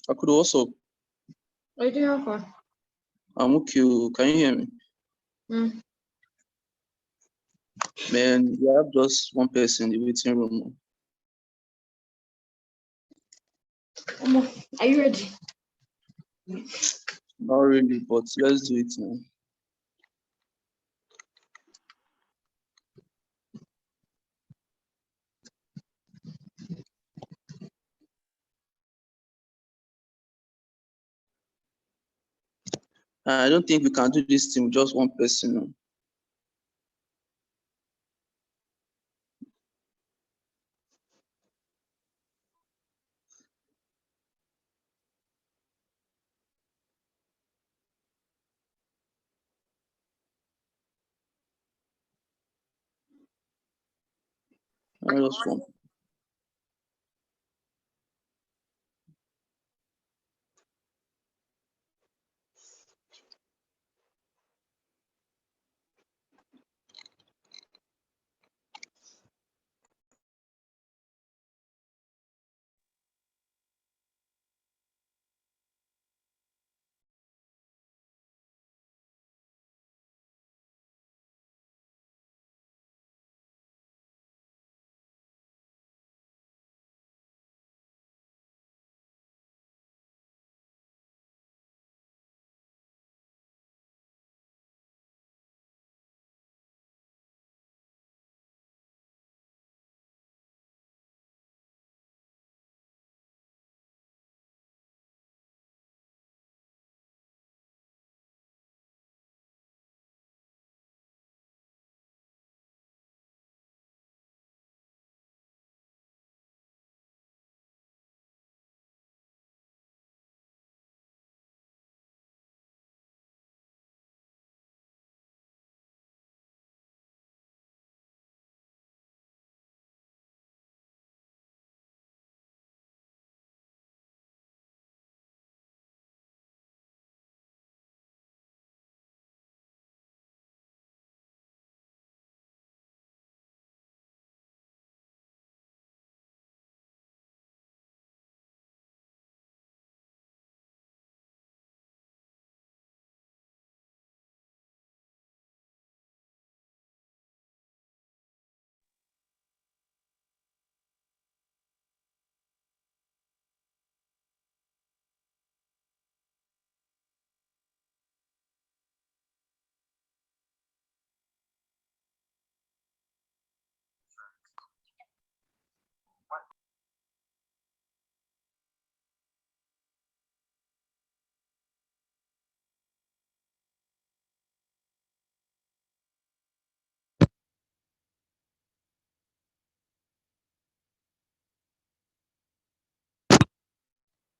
I could also. What do you have for? I'm okay. Can you hear me? Man, we have just one person in the waiting room. Are you ready? Not really, but let's do it now. I don't think we can do this thing with just one person. No. I just one.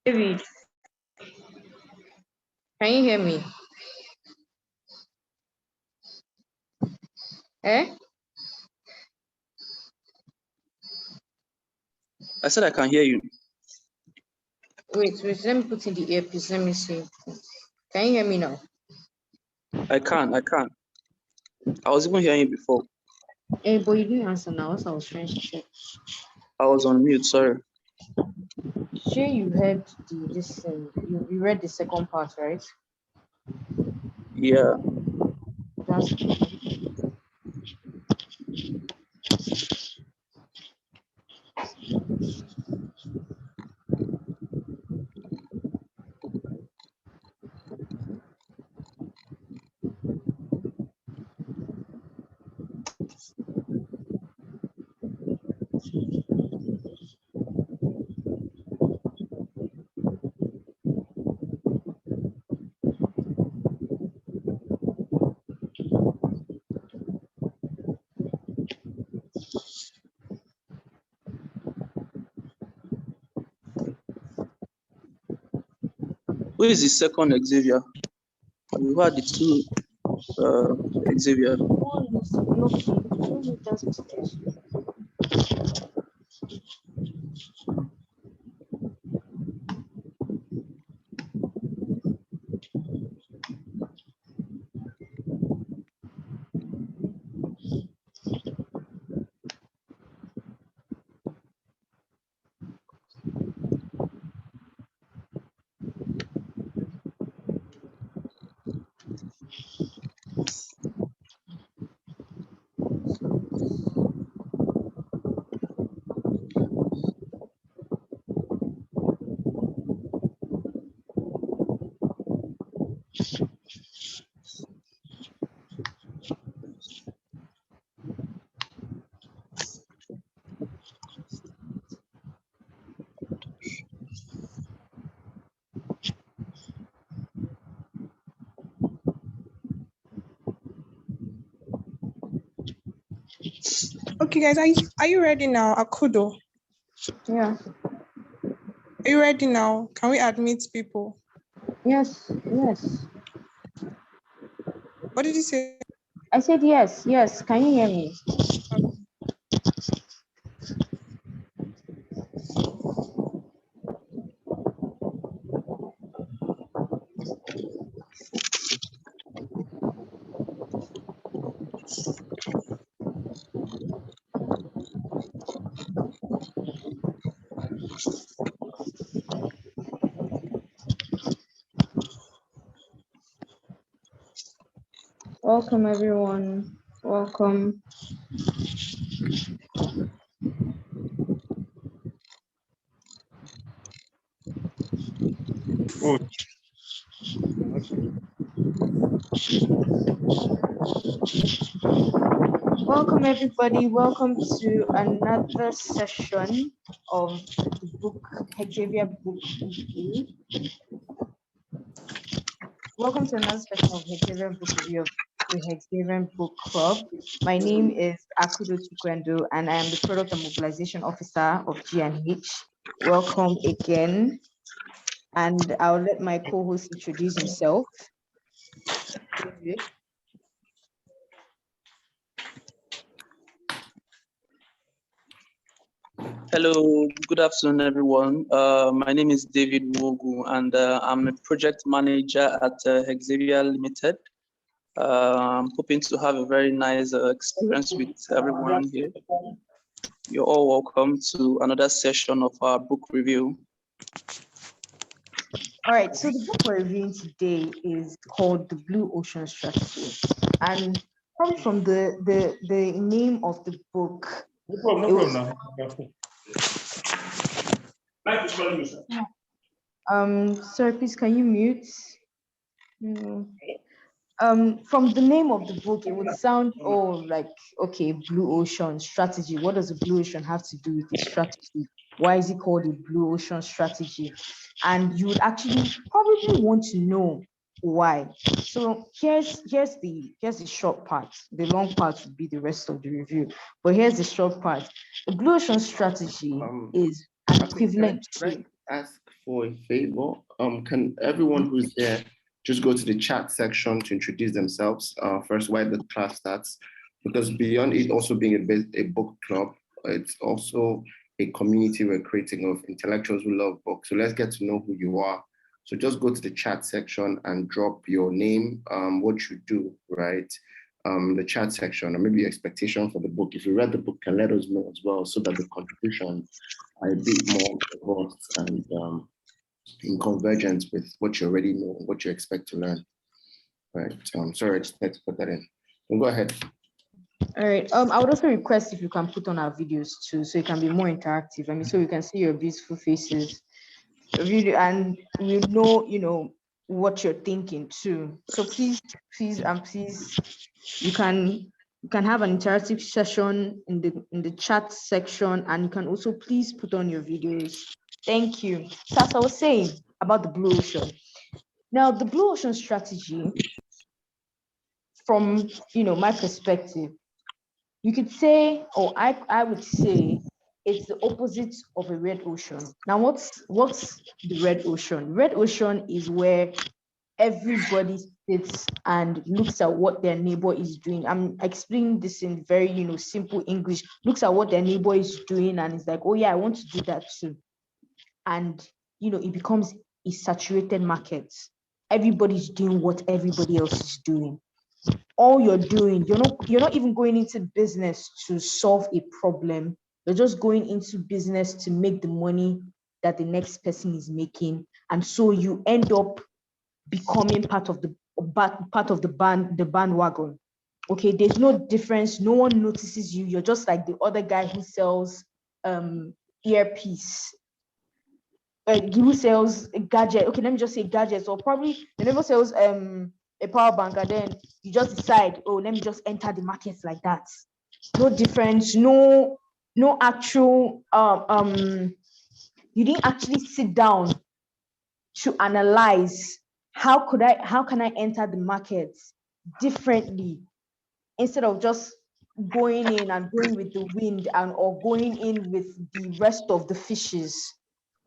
David, can you hear me? I said I can hear you. Wait, let me put in the earpiece. Let me see. Can you hear me now? I can. I was even hearing you before. Hey, but you didn't answer now. What I was trying to check. I was on mute, sorry. Sure, you heard this. You read the second part, right? Yeah. That's Who is the second Xavier? Who are the two Xavier? Okay, guys, are you ready now? Akudo, Yeah. are you ready now? Can we admit people? Yes. Yes. What did you say? I said yes. Yes. Can you hear me? Welcome, everyone. Welcome. Oh, Welcome, everybody. Welcome to another session of the book Hexavian Book Review. Welcome to another session of Hexavian Book Review of the Hexavian Book Club. My name is Akudo Chukwendo, and I am the Product and Mobilization Officer of G&H. Welcome again, and I'll let my co-host introduce himself. David. Hello, good afternoon, everyone. My name is David Wogu, and I'm a project manager at Hexavian Limited. I'm hoping to have a very nice experience with everyone here. You're all welcome to another session of our book review. All right, so the book we're reviewing today is called The Blue Ocean Strategy. And probably from the name of the book, no problem, it was, sorry, please, can you mute? From the name of the book, it would sound, like, okay, Blue Ocean Strategy. What does the Blue Ocean have to do with the strategy? Why is it called a Blue Ocean Strategy? And you would actually probably want to know why. So here's the short part. The long part would be the rest of the review. But here's the short part. The Blue Ocean Strategy is an equivalent to. Ask for a favor. Can everyone who's there just go to the chat section to introduce themselves first while the class starts? Because beyond it also being a book club, it's also a community we're creating of intellectuals who love books. So let's get to know who you are. So just go to the chat section and drop your name, what you do, right? The chat section, or maybe your expectation for the book. If you read the book, can let us know as well, so that the contributions are a bit more robust and in convergence with what you already know, what you expect to learn. Right. Sorry, I just had to put that in. Well, go ahead. All right. I would also request if you can put on our videos too, so it can be more interactive. I mean, so we can see your beautiful faces, and we know, what you're thinking too. So please, you can have an interactive session in the chat section, and you can also please put on your videos. Thank you. So as I was saying about the Blue Ocean. Now, the Blue Ocean Strategy, from my perspective, you could say, or I would say, it's the opposite of a red ocean. Now, what's the red ocean? Red ocean is where everybody sits and looks at what their neighbor is doing. I'm explaining this in very, simple English. Looks at what their neighbor is doing and is like, oh yeah, I want to do that too. And, it becomes a saturated market. Everybody's doing what everybody else is doing. All you're doing, you're not even going into business to solve a problem. You're just going into business to make the money that the next person is making. And so you end up becoming part of the bandwagon. Okay, there's no difference. No one notices you. You're just like the other guy who sells earpiece. Who sells a gadget. Okay, let me just say gadgets, or probably the neighbor sells a power bank, and then you just decide, oh, let me just enter the market like that. No difference, no actual you didn't actually sit down to analyze how can I enter the market differently, instead of just going in and going with the wind and or going in with the rest of the fishes.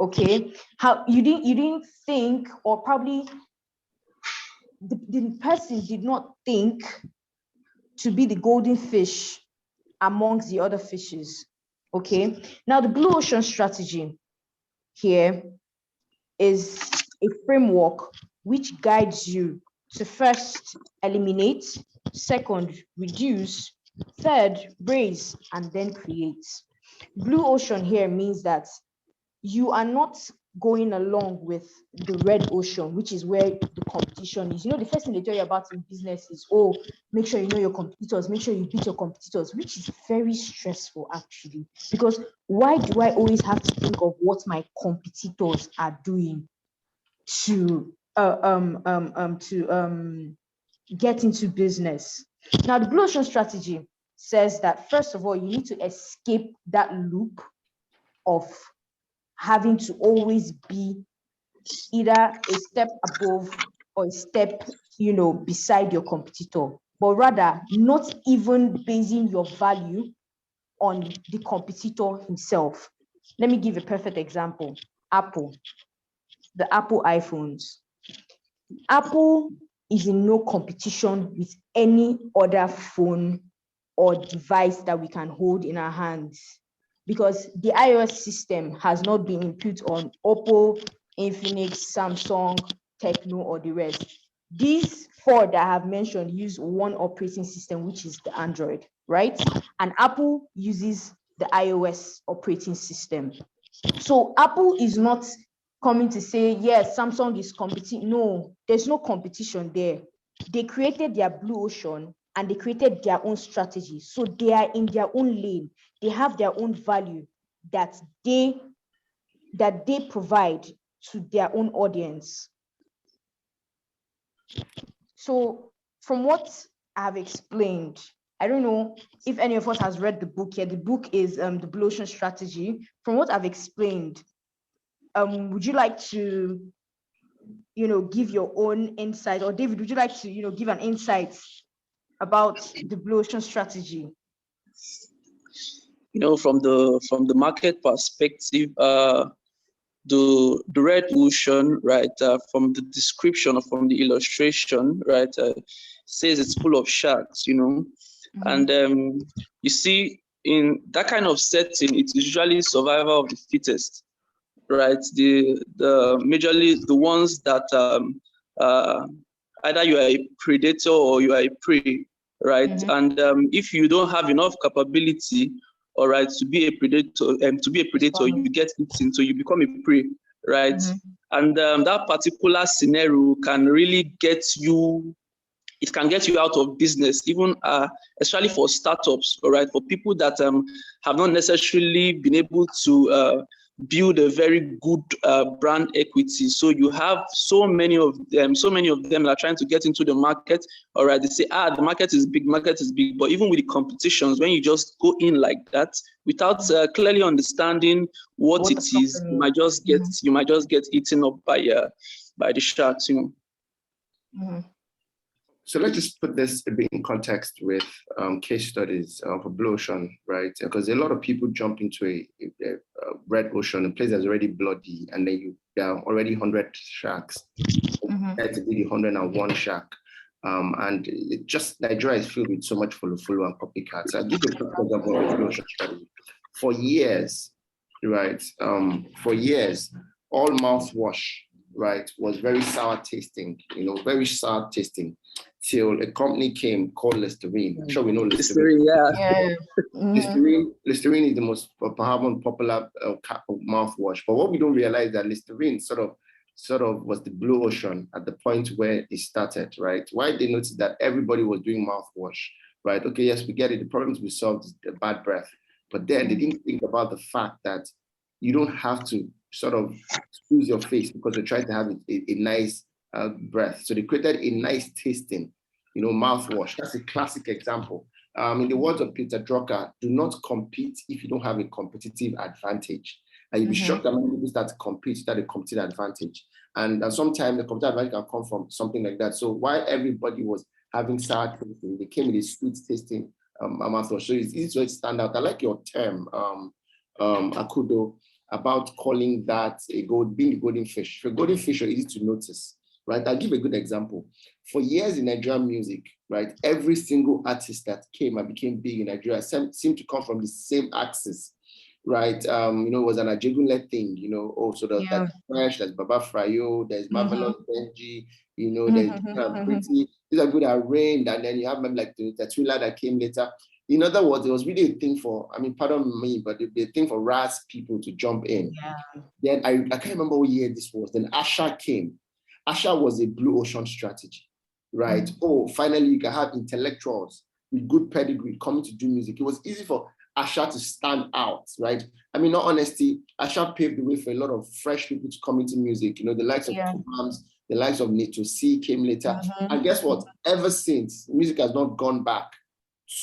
Okay, how you didn't think, or probably the person did not think to be the golden fish amongst the other fishes. Okay, now the blue ocean strategy here is a framework which guides you to first eliminate, second reduce, third raise, and then create. Blue ocean here means that you are not going along with the red ocean, which is where the competition is. You know, the first thing they tell you about in business is, oh, make sure you know your competitors, make sure you beat your competitors, which is very stressful actually. Because why do I always have to think of what my competitors are doing to get into business? Now, the blue ocean strategy says that first of all, you need to escape that loop of having to always be either a step above or a step, beside your competitor, but rather not even basing your value on the competitor himself. Let me give a perfect example. Apple, the Apple iPhones. Apple is in no competition with any other phone or device that we can hold in our hands, because the iOS system has not been input on Oppo, Infinix, Samsung, Techno, or the rest. These four that I have mentioned use one operating system, which is the Android, right? And Apple uses the iOS operating system. So Apple is not coming to say, yes, Samsung is competing. No, there's no competition there. They created their blue ocean and they created their own strategy. So they are in their own lane. They have their own value that they provide to their own audience. So from what I have explained, I don't know if any of us has read the book here. The book is the Blue Ocean Strategy. From what I've explained, would you like to, give your own insight? Or David, would you like to, give an insight about the Blue Ocean Strategy? From the market perspective, the red ocean, right, from the description or from the illustration, right, says it's full of sharks, Mm-hmm. And you see, in that kind of setting, it's usually survival of the fittest, right? The majorly the ones that either you are a predator or you are a prey, right? Mm-hmm. And if you don't have enough capability, all right, to be a predator, you get eaten, so you become a prey, right? Mm-hmm. And that particular scenario can really get you. It can get you out of business, even especially for startups, all right, for people that have not necessarily been able to build a very good brand equity. So you have so many of them that are trying to get into the market. All right, they say, the market is big, but even with the competitions, when you just go in like that without clearly understanding what it is, you might just get eaten up by the sharks, Mm-hmm. So let's just put this a bit in context with case studies for blue ocean, right? Because a lot of people jump into a red ocean, a place that's already bloody, and then there are already 100 sharks. Mm-hmm. To be the 101 shark. And Nigeria is filled with so much follow and copycats. I'll give you a quick example of blue ocean strategy. For years, right? For years, all mouthwash, right, was very sour tasting, till a company came called Listerine. I'm sure we know Listerine. Yeah. Mm-hmm. Listerine is the most popular mouthwash. But what we don't realize is that Listerine sort of was the blue ocean at the point where it started, right? Why they noticed that everybody was doing mouthwash, right? Okay, yes, we get it. The problems we solved is the bad breath. But then they didn't think about the fact that you don't have to sort of squeeze your face because you're trying to have a nice breath. So they created a nice tasting, mouthwash. That's a classic example. In the words of Peter Drucker, do not compete if you don't have a competitive advantage. And you'll be shocked that many people start to compete, start a competitive advantage. And sometimes the competitive advantage can come from something like that. So while everybody was having sour tasting, they came with a sweet tasting Amato. So it's easy to stand out. I like your term, Akudo, about calling that being a golden fish. For golden fish, are easy to notice, right? I'll give a good example. For years in Nigerian music, right, every single artist that came and became big in Nigeria seemed to come from the same axis, right? It was an Ajegunle thing, so that's Fresh, there's Baba Frayo, there's Marvelous Benji, there's Pretty, these are good at Rain, and then you have maybe like the thriller that came later. In other words, it was really a thing for, pardon me, but the thing for RAS people to jump in. Yeah. Then I can't remember what year this was. Then Asha came. Asha was a blue ocean strategy, right? Finally, you can have intellectuals with good pedigree coming to do music. It was easy for Asha to stand out, right? Not honesty, Asha paved the way for a lot of fresh people to come into music. The likes of Kubams, the likes of Nito C came later. And guess what? Ever since, music has not gone back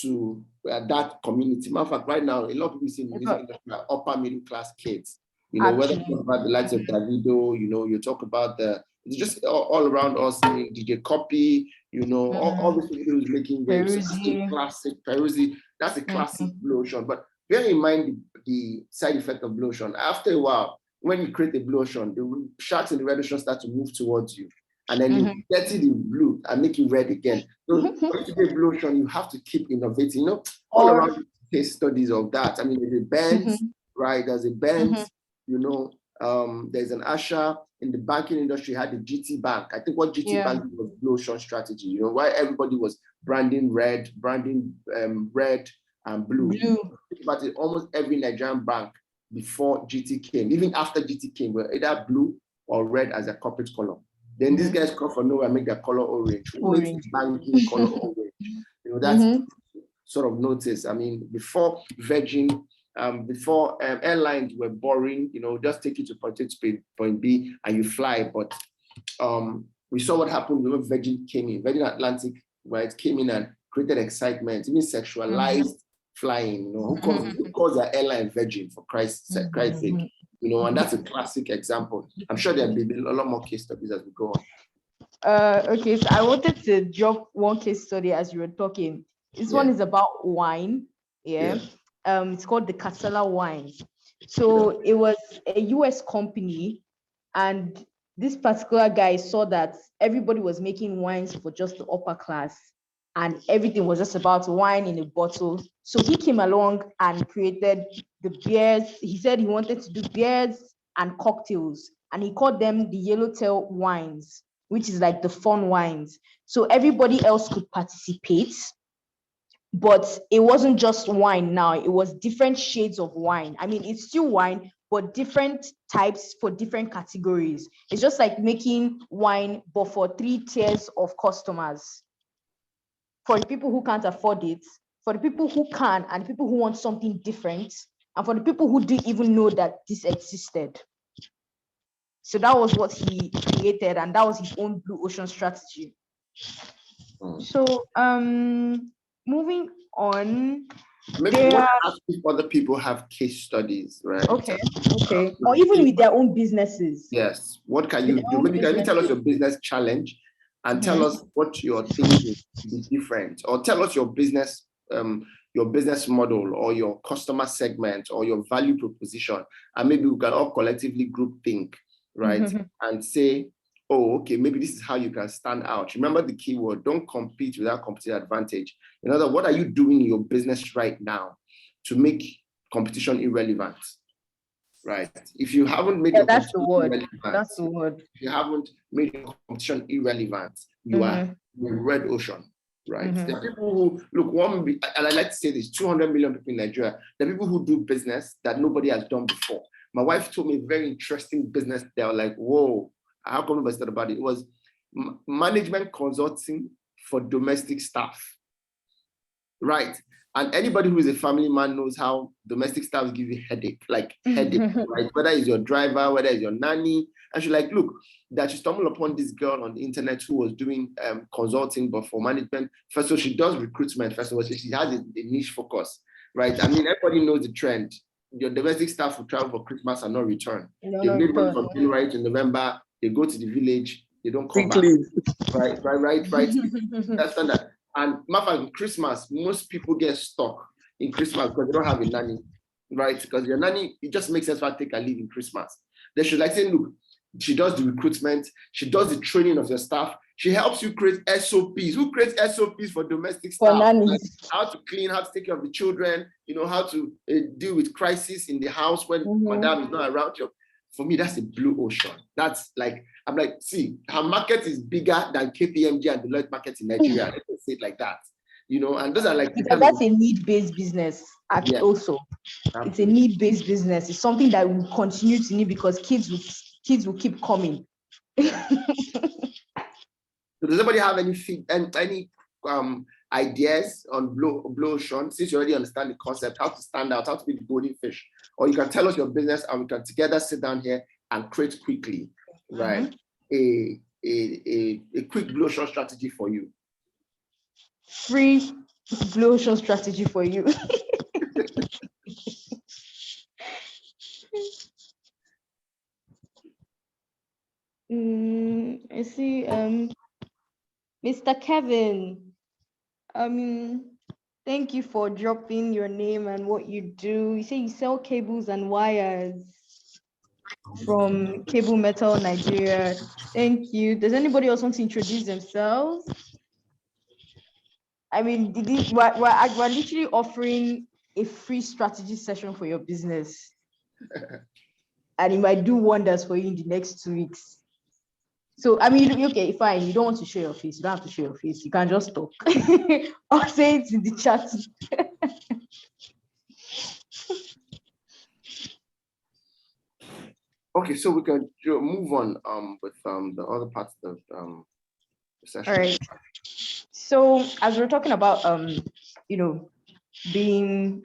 to that community. Matter of fact, right now, a lot of people see music industry are upper middle class kids. Whether you talk about the likes of Davido, you talk about it's just all around us, DJ Copy, all the people who's making waves. So that's a classic Peruzzi. That's a classic blue ocean. But bear in mind the side effect of blue ocean. After a while, when you create a blue ocean, the sharks in the red ocean start to move towards you. And then you get it in blue and make it red again. So when you get blue ocean, you have to keep innovating. All around case studies of that. There's a Benz, right? There's a Benz, there's an Asha in the banking industry, had the GT Bank. I think what GT Bank was blue ocean strategy, why everybody was branding red and blue. But in almost every Nigerian bank before GT came, even after GT came, were either blue or red as a corporate color. Then these guys come from nowhere and make their color orange. Banking color orange. That's sort of notice. Before Virgin, before airlines were boring, just take you to point A to point B and you fly. But we saw what happened when Virgin came in. Virgin Atlantic, right, came in and created excitement, even sexualized flying. Who calls their airline Virgin, for Christ's sake? And that's a classic example. I'm sure there'll be a lot more case studies as we go on. Okay, so I wanted to drop one case study as you were talking. This one is about wine. It's called the Casella wine. So it was a US company, and this particular guy saw that everybody was making wines for just the upper class, and everything was just about wine in a bottle. So he came along and created the beers. He said he wanted to do beers and cocktails, and he called them the Yellowtail wines, which is like the fun wines. So everybody else could participate, but it wasn't just wine now. It was different shades of wine. It's still wine, but different types for different categories. It's just like making wine, but for 3 tiers of customers. For the people who can't afford it, for the people who can, and people who want something different, and for the people who didn't even know that this existed. So that was what he created, and that was his own blue ocean strategy. So moving on. Maybe we want to ask if other people have case studies, right? Okay. Or even with their own businesses. Yes. What can you do? Maybe can you tell us your business challenge and tell us what you're thinking to be different, or tell us your business model or your customer segment or your value proposition, and maybe we can all collectively group think, right? And say, oh, okay, maybe this is how you can stand out. Remember the keyword, don't compete without competitive advantage. In other words, what are you doing in your business right now to make competition irrelevant? Right. If you haven't made your that's the word. Irrelevant, that's the word. If you haven't made your competition irrelevant, you are in the red ocean. Right. There are people who and I like to say this: 200 million people in Nigeria. There are people who do business that nobody has done before. My wife told me a very interesting business. They were like, whoa, how come nobody said about it? It was management consulting for domestic staff. Right. And anybody who is a family man knows how domestic staff give you headache, right? Whether it's your driver, whether it's your nanny. And she's like, look, that she stumbled upon this girl on the internet who was doing consulting, but for management. First of all, she does recruitment. First of all, she has a niche focus, right? Everybody knows the trend. Your domestic staff will travel for Christmas and not return. They live from January to November. They go to the village. They don't come back. Right. Understand that. And matter of Christmas, most people get stuck in Christmas because they don't have a nanny, right? Because your nanny, it just makes sense for her to take a leave in Christmas. They should like say, look, she does the recruitment, she does the training of your staff, she helps you create SOPs. Who creates SOPs for domestic For staff? nannies. Like how to clean, how to take care of the children, how to deal with crisis in the house when madam is not around you. For me, that's a blue ocean. That's like, I'm like, see, her market is bigger than KPMG and Deloitte market in Nigeria. Let me say it like that. And those are like because that's a need-based business. Yeah. Also, it's a need-based business. It's something that will continue to need because kids will keep coming. So does anybody have any ideas on blue ocean? Since you already understand the concept, how to stand out, how to be the golden fish, or you can tell us your business and we can together sit down here and create quickly, right? A quick blue ocean strategy for you. Free blue ocean strategy for you. I see. Mr. Kevin. Thank you for dropping your name and what you do. You say you sell cables and wires from Cable Metal Nigeria. Thank you. Does anybody else want to introduce themselves? I mean, we're literally offering a free strategy session for your business. And it might do wonders for you in the next 2 weeks. So, I mean, okay, fine. You don't want to show your face. You don't have to show your face. You can just talk. I'll say it in the chat. Okay, so we can move on with the other parts of the session. All right. So, as we're talking about, being,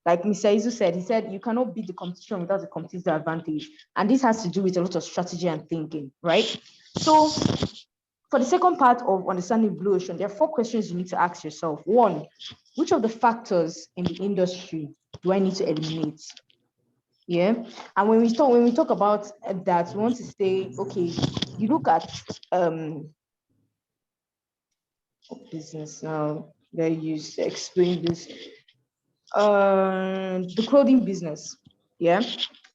like Mr. Izu said, he said, you cannot beat the competition without the competitive advantage. And this has to do with a lot of strategy and thinking, right? So for the second part of understanding blue ocean, there are 4 questions you need to ask yourself. 1, which of the factors in the industry do I need to eliminate? Yeah. And when we talk about that, we want to say, okay, you look at business now, they use to explain this. The clothing business. Yeah.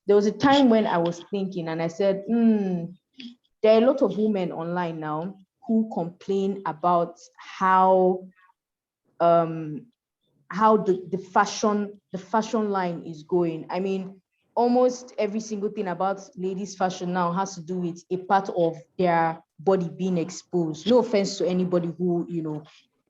There was a time when I was thinking and I said, there are a lot of women online now who complain about how the fashion line is going. I mean, almost every single thing about ladies' fashion now has to do with a part of their body being exposed. No offense to anybody who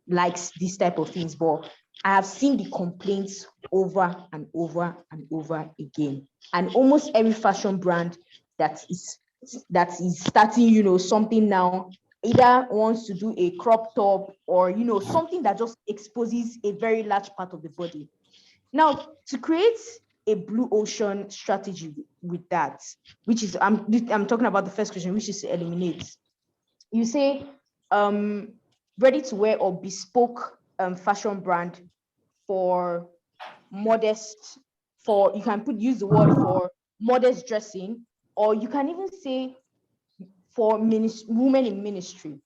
likes this type of things, but I have seen the complaints over and over and over again. And almost every fashion brand that is starting, something now, either wants to do a crop top or, something that just exposes a very large part of the body. Now, to create a blue ocean strategy with that, which is, I'm talking about the first question, which is to eliminate. You say, ready to wear or bespoke fashion brand for modest, you can use the word for modest dressing, or you can even say for women in ministry.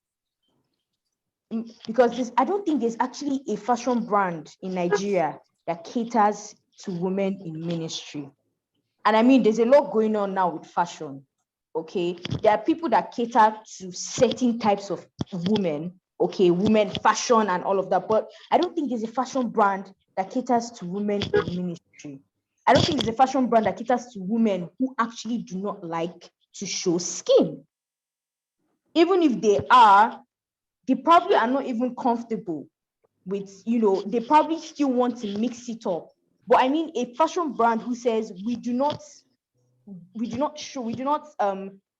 Because I don't think there's actually a fashion brand in Nigeria that caters to women in ministry. And I mean, there's a lot going on now with fashion. Okay, there are people that cater to certain types of women, okay, women fashion and all of that, but I don't think there's a fashion brand that caters to women in ministry. I don't think there's a fashion brand that caters to women who actually do not like to show skin. Even if they probably are not even comfortable with, they probably still want to mix it up. But I mean, a fashion brand who says we do not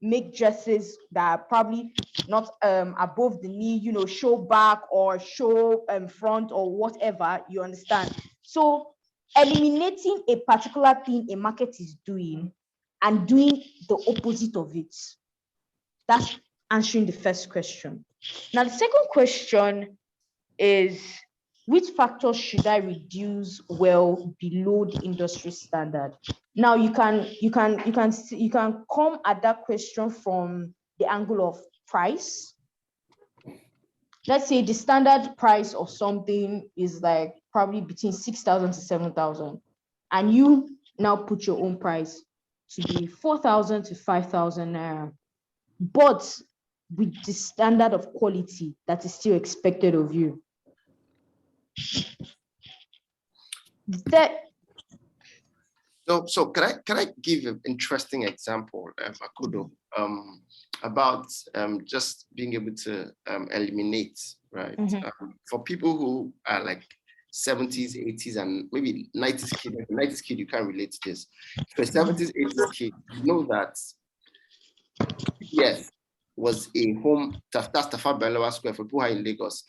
make dresses that are probably not above the knee, show back or show front or whatever, you understand? So eliminating a particular thing a market is doing and doing the opposite of it. That's answering the first question. Now, the second question is, which factors should I reduce well below the industry standard? Now, you can come at that question from the angle of price, let's say the standard price of something is like probably between 6,000 to 7,000, and you now put your own price to be 4,000 to 5,000 naira, but with the standard of quality that is still expected of you. That So can I give an interesting example, Akudo, about just being able to eliminate, right? For people who are like 70s, 80s, and maybe 90s kid. 90s kid, you can't relate to this. For 70s, 80s kid, you know that yes was a home. That's Tafa Balewa Square for people who are in Lagos.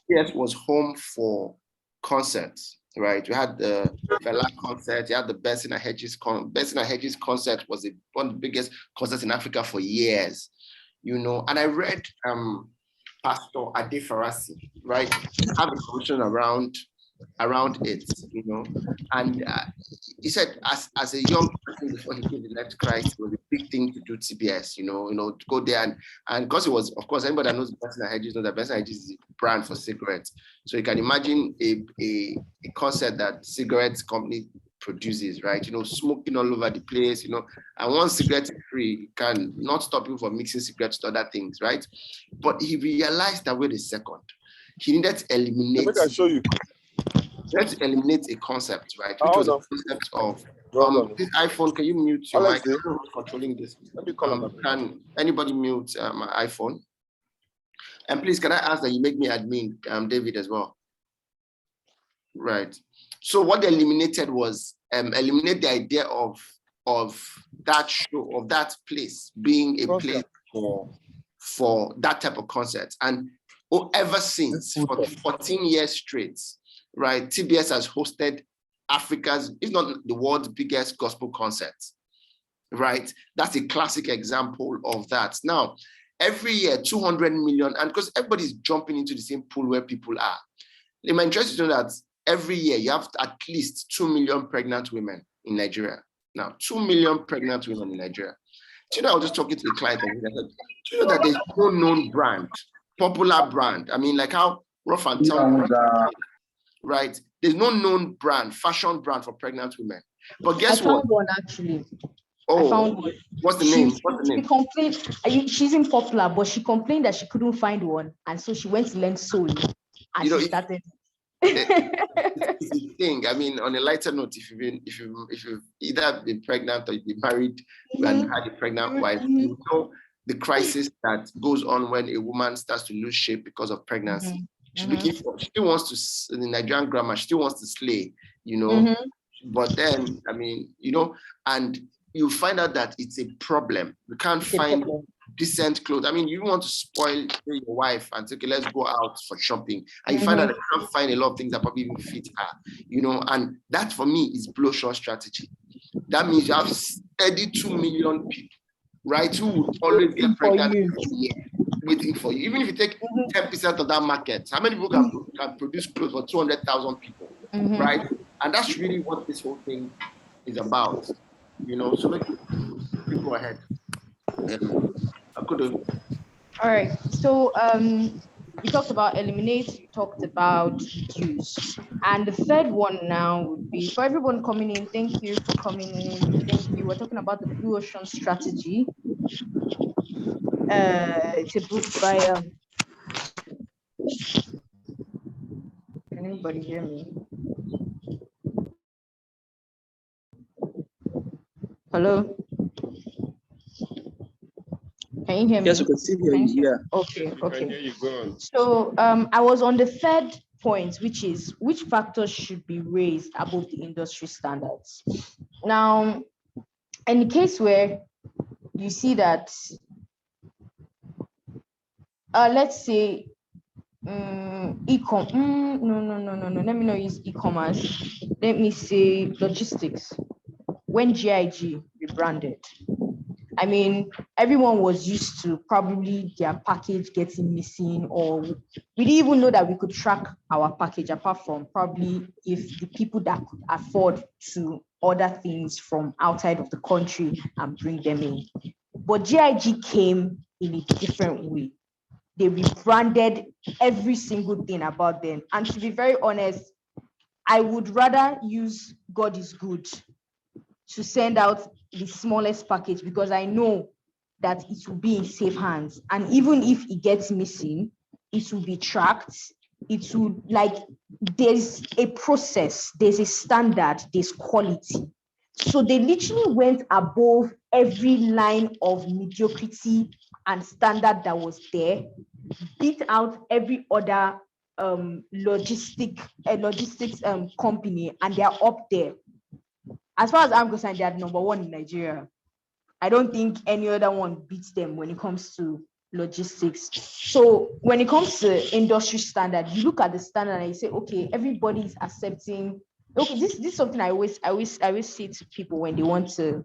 Yes, was home for concerts. Right, we had the Fela concert, you had the Benson and Hedges concert was one of the biggest concerts in Africa for years, you know. And I read Pastor Ade Farasi, right, have a conversation around it, you know, and he said as a young person before he came to left Christ, it was a big thing to do TBS, you know, to go there and because it was, of course, anybody that knows Benson and Hedges knows that Benson and Hedges is a brand for cigarettes. So you can imagine a concert that cigarettes company produces, right? You know, smoking all over the place, you know, and one cigarette is free, can not stop people from mixing cigarettes to other things, right? But he realized that wait a second, he needed to eliminate. I show you. Let's eliminate a concept, right? Which was a concept of this iPhone. Can you mute your mic? I'm controlling this. Can anybody mute my iPhone? And please, can I ask that you make me admin, David, as well? Right. So what they eliminated was eliminate the idea of that show, of that place being a place for that type of concert. And ever since, for 14 years straight, right, TBS has hosted Africa's, if not the world's biggest gospel concert, right? That's a classic example of that. Now, every year, 200 million, and because everybody's jumping into the same pool where people are. I'm interested to know that every year you have at least 2 million pregnant women in Nigeria. Now, 2 million pregnant women in Nigeria. Do you know, I was just talking to the client and I said, do you know that there's no known brand, popular brand? I mean, like how Rough and Town, right? There's no known brand, fashion brand for pregnant women. But guess what? I found one actually. Oh, I found one. What's the name? She complained, she's in popular, but she complained that she couldn't find one. And so she went to learn sewing and she started. It's a thing. I mean, on a lighter note, if you've either been pregnant or you've been married and had a pregnant wife, you know the crisis that goes on when a woman starts to lose shape because of pregnancy. She's looking for, she still wants to, in the Nigerian grammar, she still wants to slay, you know. But then, I mean, you know, and you find out that it's a problem. You can't find decent clothes. I mean, you want to spoil your wife and say, okay, let's go out for shopping. And you find out that you can't find a lot of things that probably even fit her, you know, and that for me is blow short strategy. That means you have steady 2 million people, right, who would always get pregnant waiting for you. Even if you take 10% of that market, how many people can produce clothes for 200,000 people, right? And that's really what this whole thing is about, you know. So let's go ahead. I could have. All right. So we talked about eliminate, we talked about reduce. And the third one now would be for everyone coming in. Thank you for coming in. Thank you. We're talking about the Blue Ocean Strategy. It's a book by can anybody hear me? Hello? Can you hear me? Yes, we can see you. Yeah. Okay. So I was on the third point, which is which factors should be raised above the industry standards. Now, in the case where you see that, let's say e-com, no. Let me not use e-commerce. Let me say logistics. When GIG rebranded, I mean, everyone was used to probably their package getting missing, or we didn't even know that we could track our package apart from probably if the people that could afford to order things from outside of the country and bring them in. But GIG came in a different way. they rebranded every single thing about them. And to be very honest, I would rather use God is good to send out the smallest package, because I know that it will be in safe hands. And even if it gets missing, it will be tracked. It will, like, there's a process, there's a standard, there's quality. So they literally went above every line of mediocrity and standard that was there, beat out every other logistics company, and they're up there. As far as I'm concerned, they're number one in Nigeria. I don't think any other one beats them when it comes to logistics. So when it comes to industry standard, you look at the standard and you say, okay, everybody is accepting. Okay, this is something I always say to people when they want to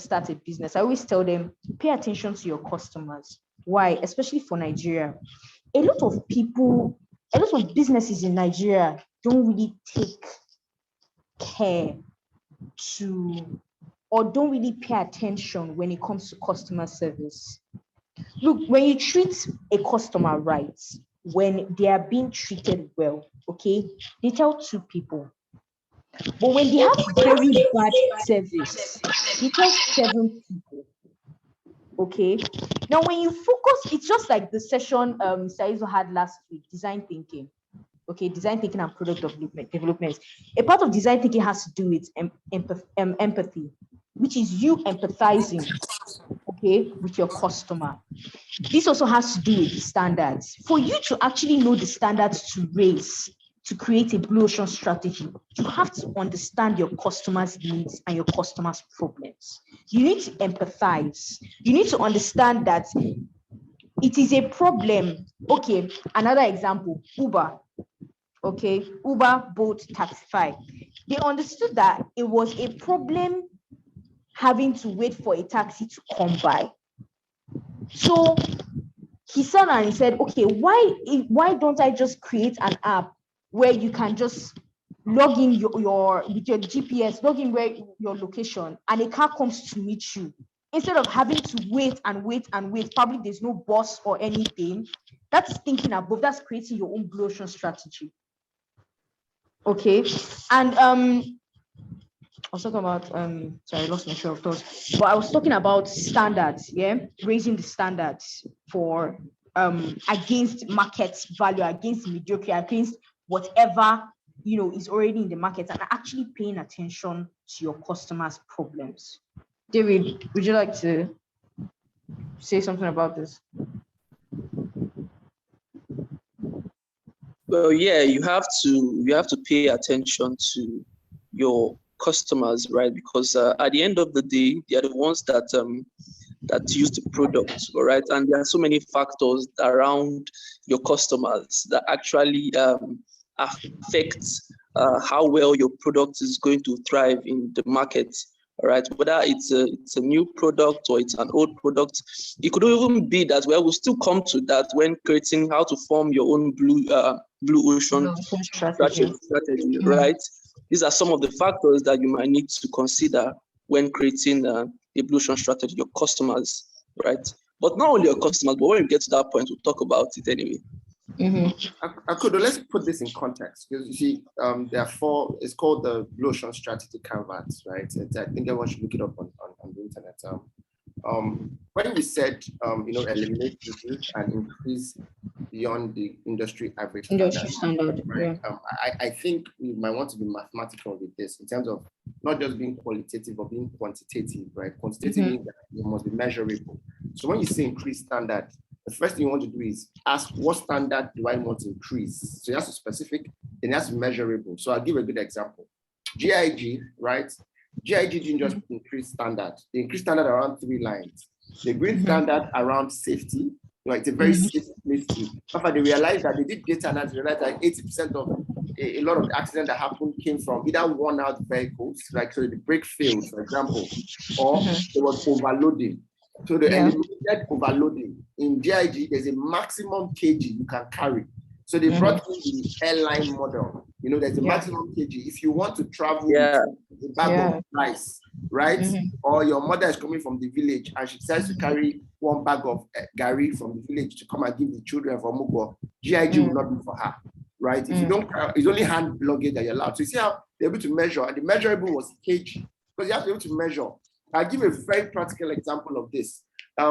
start a business. I always tell them, pay attention to your customers. Why? Especially for Nigeria. A lot of businesses in Nigeria don't really take care to, or don't really pay attention when it comes to customer service. Look, when you treat a customer right, when they are being treated well, okay, they tell two people. But when they have very bad service, they tell 7 people. Okay. Now, when you focus, it's just like the session Saizo had last week, design thinking. Okay, design thinking and product development. A part of design thinking has to do with empathy, which is you empathizing, okay, with your customer. This also has to do with the standards. For you to actually know the standards to raise, to create a blue ocean strategy, you have to understand your customers' needs and your customers' problems. You need to empathize. You need to understand that it is a problem. Okay, another example, Uber. Okay, Uber, Bolt, Taxify. They understood that it was a problem having to wait for a taxi to come by. So he sat and he said, okay, why don't I just create an app where you can just log in with your GPS, log in where your location, and a car comes to meet you, instead of having to wait and wait and wait. Probably there's no bus or anything. That's thinking above. That's creating your own blue ocean strategy. Okay, and I was talking about sorry, I lost my train of thought. But I was talking about standards, yeah, raising the standards for against market value, against mediocrity, against whatever is already in the market, and actually paying attention to your customers' problems. David, would you like to say something about this? Well, yeah, you have to pay attention to your customers, right? Because at the end of the day, they are the ones that use the product, all right? And there are so many factors around your customers that actually affect how well your product is going to thrive in the market. All right, whether it's a new product or it's an old product, it could even be that we'll still come to that when creating how to form your own blue ocean strategy, Mm-hmm. right? These are some of the factors that you might need to consider when creating a blue ocean strategy. Your customers, right? But not only your customers, but when we get to that point, we'll talk about it anyway. Mm-hmm. Let's put this in context, because you see, there are 4. It's called the Blue Ocean Strategy Canvas, right? I think everyone should look it up on the internet. When we said, eliminate reduce and increase beyond the industry average standard, right? Yeah. I think we might want to be mathematical with this in terms of not just being qualitative but being quantitative, right? Quantitative means that it must be measurable. So when you say increase standard, the first thing you want to do is ask, what standard do I want to increase? So it has to be specific, and it has to be measurable. So I'll give a good example. GIG, right? GIG didn't just increase standard. They increased standard around 3 lines. The green standard around safety. It's a very safe place to. After they realized that they did data analysis, realized that 80% of a lot of the accidents that happened came from either worn out vehicles, like so the brake failed, for example, or there was overloading. So they eliminated overloading. In GIG, there's a maximum kg you can carry. So they brought in the airline model. There's a maximum kg. If you want to travel with a bag of rice, right? Or your mother is coming from the village and she decides to carry one bag of gari from the village to come and give the children for Mauborgne, GIG will not be for her, right? If you don't, it's only hand luggage that you're allowed. So you see how they're able to measure, and the measurable was kg, because you have to be able to measure. I'll give a very practical example of this.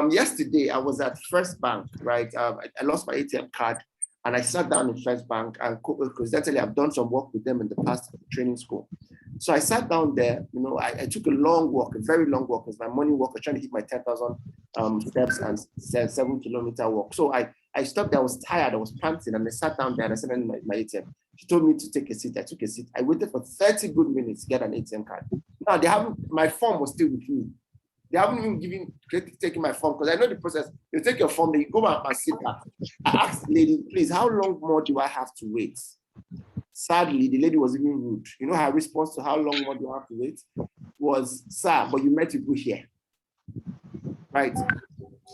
Yesterday, I was at First Bank, right? I lost my ATM card, and I sat down in First Bank, and coincidentally, I've done some work with them in the past training school. So I sat down there, you know, I took a long walk, a very long walk, because my morning walk, I was trying to hit my 10,000 steps and 7-kilometer walk. So I stopped there, I was tired, I was panting, and I sat down there and I sat in my ATM. She told me to take a seat, I took a seat. I waited for 30 good minutes to get an ATM card. Now, they haven't, my form was still with me. They haven't even taken my form, because I know the process. You take your form, then you go back and sit back. I asked the lady, please, how long more do I have to wait? Sadly, the lady was even rude. You know, her response to how long more do I have to wait was, sir, but you met people here, right?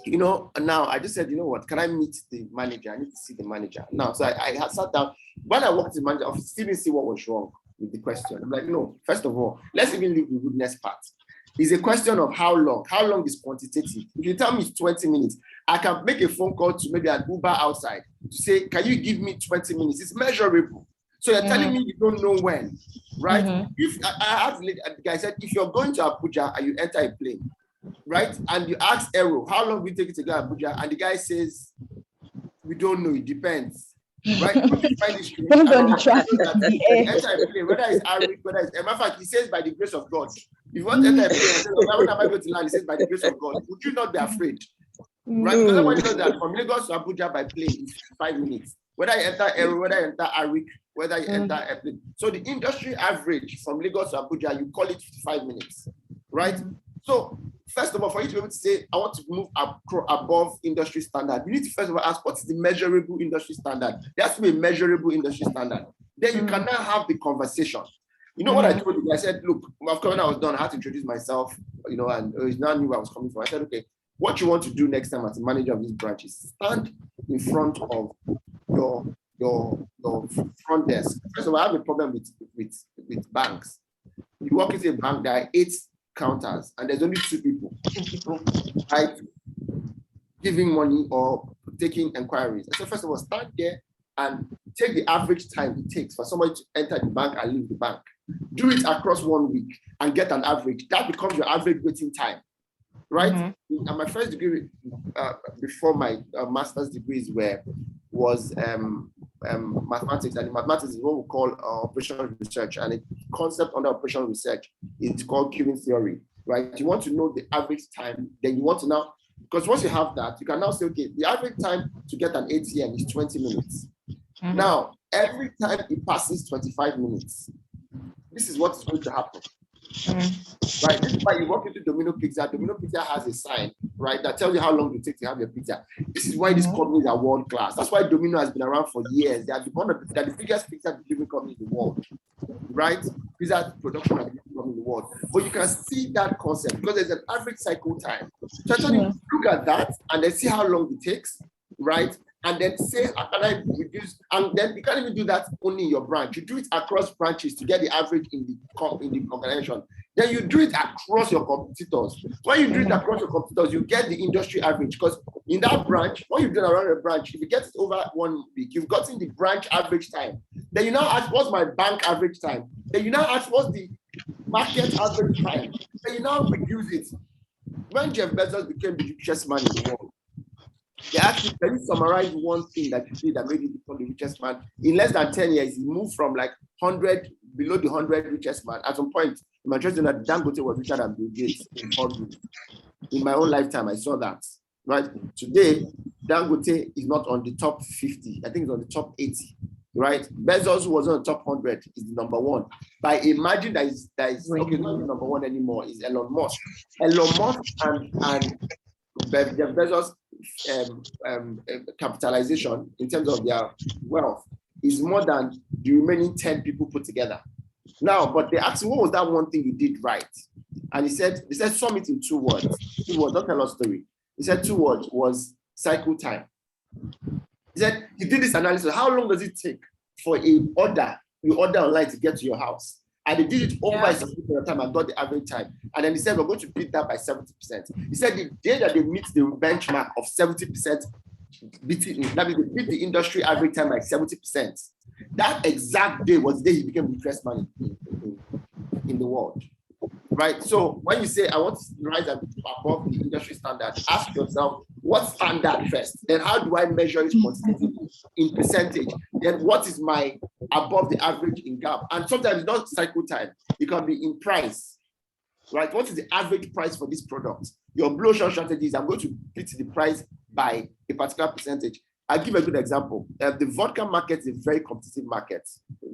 You know, now I just said, you know what, can I meet the manager? I need to see the manager. Now, so I had sat down. When I walked to the manager office, still didn't see what was wrong with the question. I'm like, no, first of all, let's even leave the rudeness part. It's a question of how long. How long is quantitative? If you tell me it's 20 minutes, I can make a phone call to maybe an Uber outside to say, can you give me 20 minutes? It's measurable. So you're telling me you don't know when, right? If I asked the guy, said, if you're going to Abuja and you enter a plane, right? And you ask Aero, how long will it take you to go to Abuja? And the guy says, we don't know, it depends. Right? Depends on the traffic in the air. Enter a plane, whether it's Arabic, whether it's, matter of fact, he says by the grace of God. If you want to enter a plane and say, when am I going to land? He says by the grace of God. Would you not be afraid? Right? Because everybody knows that from Lagos to Abuja by plane is 5 minutes. Whether you enter Aero, whether you enter Arabic, whether you enter a plane. So the industry average from Lagos to Abuja, you call it 55 minutes, right? So first of all, for you to be able to say, I want to move above industry standard, you need to first of all ask, what's the measurable industry standard? There has to be a measurable industry standard. Then you can now have the conversation. You know what I told you? I said, look, after when I was done, I had to introduce myself, you know, and he now knew where I was coming from. I said, okay, what you want to do next time as a manager of this branch is stand in front of your front desk. First of all, I have a problem with banks. You walk into a bank, there are 8 counters, and there's only 2 people, right? Giving money or taking inquiries. So first of all, start there and take the average time it takes for somebody to enter the bank and leave the bank. Do it across 1 week and get an average. That becomes your average waiting time, right? And my first degree before my master's degrees was mathematics, and mathematics is what we call operational research, and a concept under operational research is called queuing theory, right? You want to know the average time, then you want to now, because once you have that, you can now say, okay, the average time to get an ATM is 20 minutes. Now, every time it passes 25 minutes, this is what is going to happen. Right, this is why you walk into Domino Pizza. Domino Pizza has a sign, right, that tells you how long it takes to have your pizza. This is why these companies are world class. That's why Domino has been around for years. They are the biggest pizza delivery company in the world, right? Pizza production and delivery company in the world. But you can see that concept because there's an average cycle time. So actually, look at that and then see how long it takes, right? And then say, how can I reduce? And then you can't even do that only in your branch. You do it across branches to get the average in the organization. Then you do it across your competitors. When you do it across your competitors, you get the industry average. Because in that branch, when you do it around a branch, if you get it over 1 week, you've gotten the branch average time. Then you now ask, what's my bank average time? Then you now ask, what's the market average time? Then you now reduce it. When Jeff Bezos became the richest man in the world, they asked him, can you summarize one thing that you did that made you become the richest man? In less than 10 years, he moved from like 100, below the 100 richest man. At some point, in my trust that Dangote was richer than Bill Gates in my own lifetime, I saw that. Right? Today, Dangote is not on the top 50. I think it's on the top 80. Right? Bezos, who was on the top 100, is the number 1. By a margin that is okay, not the number 1 anymore, is Elon Musk. Elon Musk and Jeff Bezos' capitalization in terms of their wealth is more than the remaining 10 people put together. Now, but they asked him, what was that one thing you did right? And he said, sum it in 2 words. 2 words, don't tell us story. He said 2 words was cycle time. He said, he did this analysis. How long does it take for you order online to get to your house? And they did it over a certain period of time and got the average time. And then he said, we're going to beat that by 70%. He said the day that they meet the benchmark of 70%, beating, that means they beat the industry average time by 70%. That exact day was the day he became the richest man in the world. Right? So when you say, I want to rise above the industry standard, ask yourself, what standard first? Then how do I measure it quantitatively in percentage? Then what is my above the average in gap? And sometimes it's not cycle time. It can be in price. Right? What is the average price for this product? Your blue ocean strategy is, I'm going to beat the price by a particular percentage. I'll give a good example. The vodka market is a very competitive market,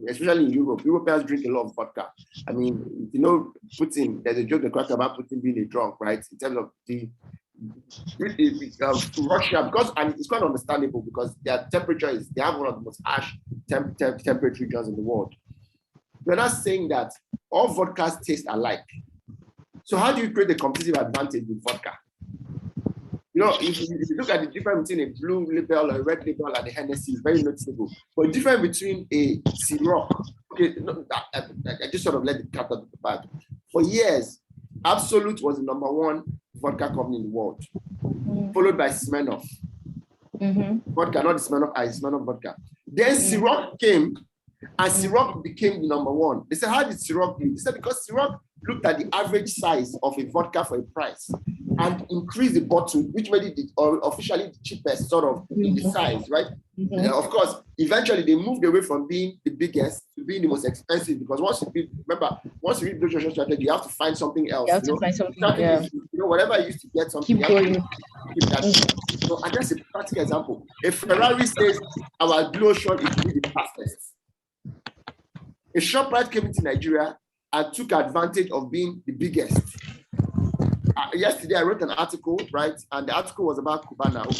especially in Europe. Europeans drink a lot of vodka. I mean, you know, Putin, there's a joke they crack about Putin being a drunk, right? In terms of the Russia, because, and it's quite understandable because their temperature is, they have one of the most harsh temperature regions in the world. We're not saying that all vodkas taste alike. So how do you create a competitive advantage with vodka? You know, if you look at the difference between a blue label or a red label and the Hennessy, it's very noticeable. But the difference between a Ciroc, okay, no, I just sort of let the cat out of the bag. For years, Absolut was the #1 vodka company in the world, followed by Smirnoff. Vodka, not the Smirnoff ice, Smirnoff vodka. Then Ciroc came, and Ciroc became the #1. They said, how did Ciroc do? They said, because Ciroc looked at the average size of a vodka for a price and increased the bottle, which made it officially the cheapest sort of in the size, right? Of course, eventually they moved away from being the biggest to being the most expensive, because once you read Blue Ocean strategy, you have to find something else. You have to find something, is, whatever you used to get something, keep going. Keep that. So, and that's a practical example. If Ferrari says our Blue Ocean is really the fastest, a ShopRite came into Nigeria and took advantage of being the biggest. Yesterday, I wrote an article, right? And the article was about Cubana. I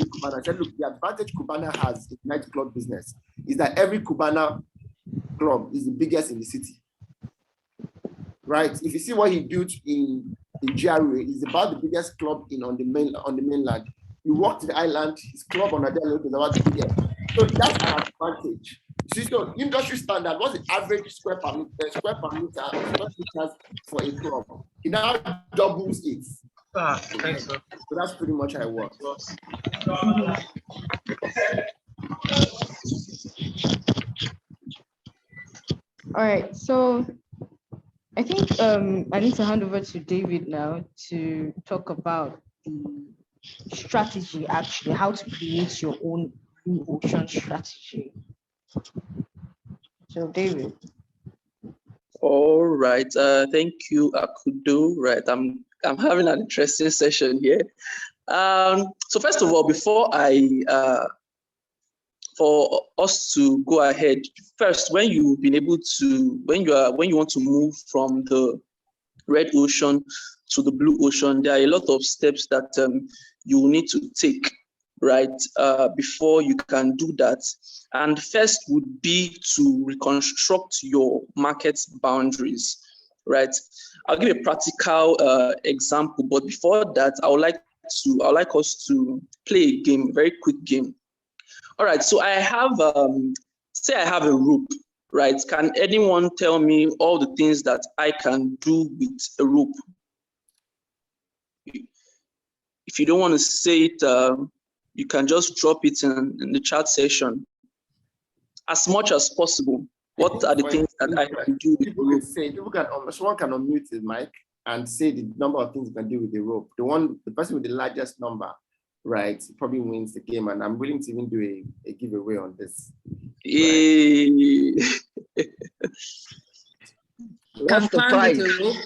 said, look, the advantage Cubana has in nightclub business is that every Cubana club is the biggest in the city, right? If you see what he built in GRA, it's about the biggest club on the mainland. You walk to the island, his club on Adele is about the biggest. So that's an advantage. See, so industry standard, what's the average square per meter for a club? It now doubles it. Thanks, sir. So that's pretty much how it works. All right, so I think I need to hand over to David now to talk about the strategy, actually, how to create your own Blue Ocean strategy. So, David. All right. Thank you, Akudo. Right. I'm having an interesting session here. So first of all, before for us to go ahead, first, when you want to move from the red ocean to the blue ocean, there are a lot of steps that you will need to take, right, before you can do that. And first would be to reconstruct your market boundaries, right? I'll give a practical example, but before that, I would like us to play a game, a very quick game. All right, so I have, say I have a rope, right? Can anyone tell me all the things that I can do with a rope? If you don't want to say it, you can just drop it in the chat session. As much as possible, what are the things that I can do with people the rope? Someone can unmute his mic and say the number of things you can do with the rope. The person with the largest number, right, probably wins the game. And I'm willing to even do a giveaway on this. Right? You can climb with a rope.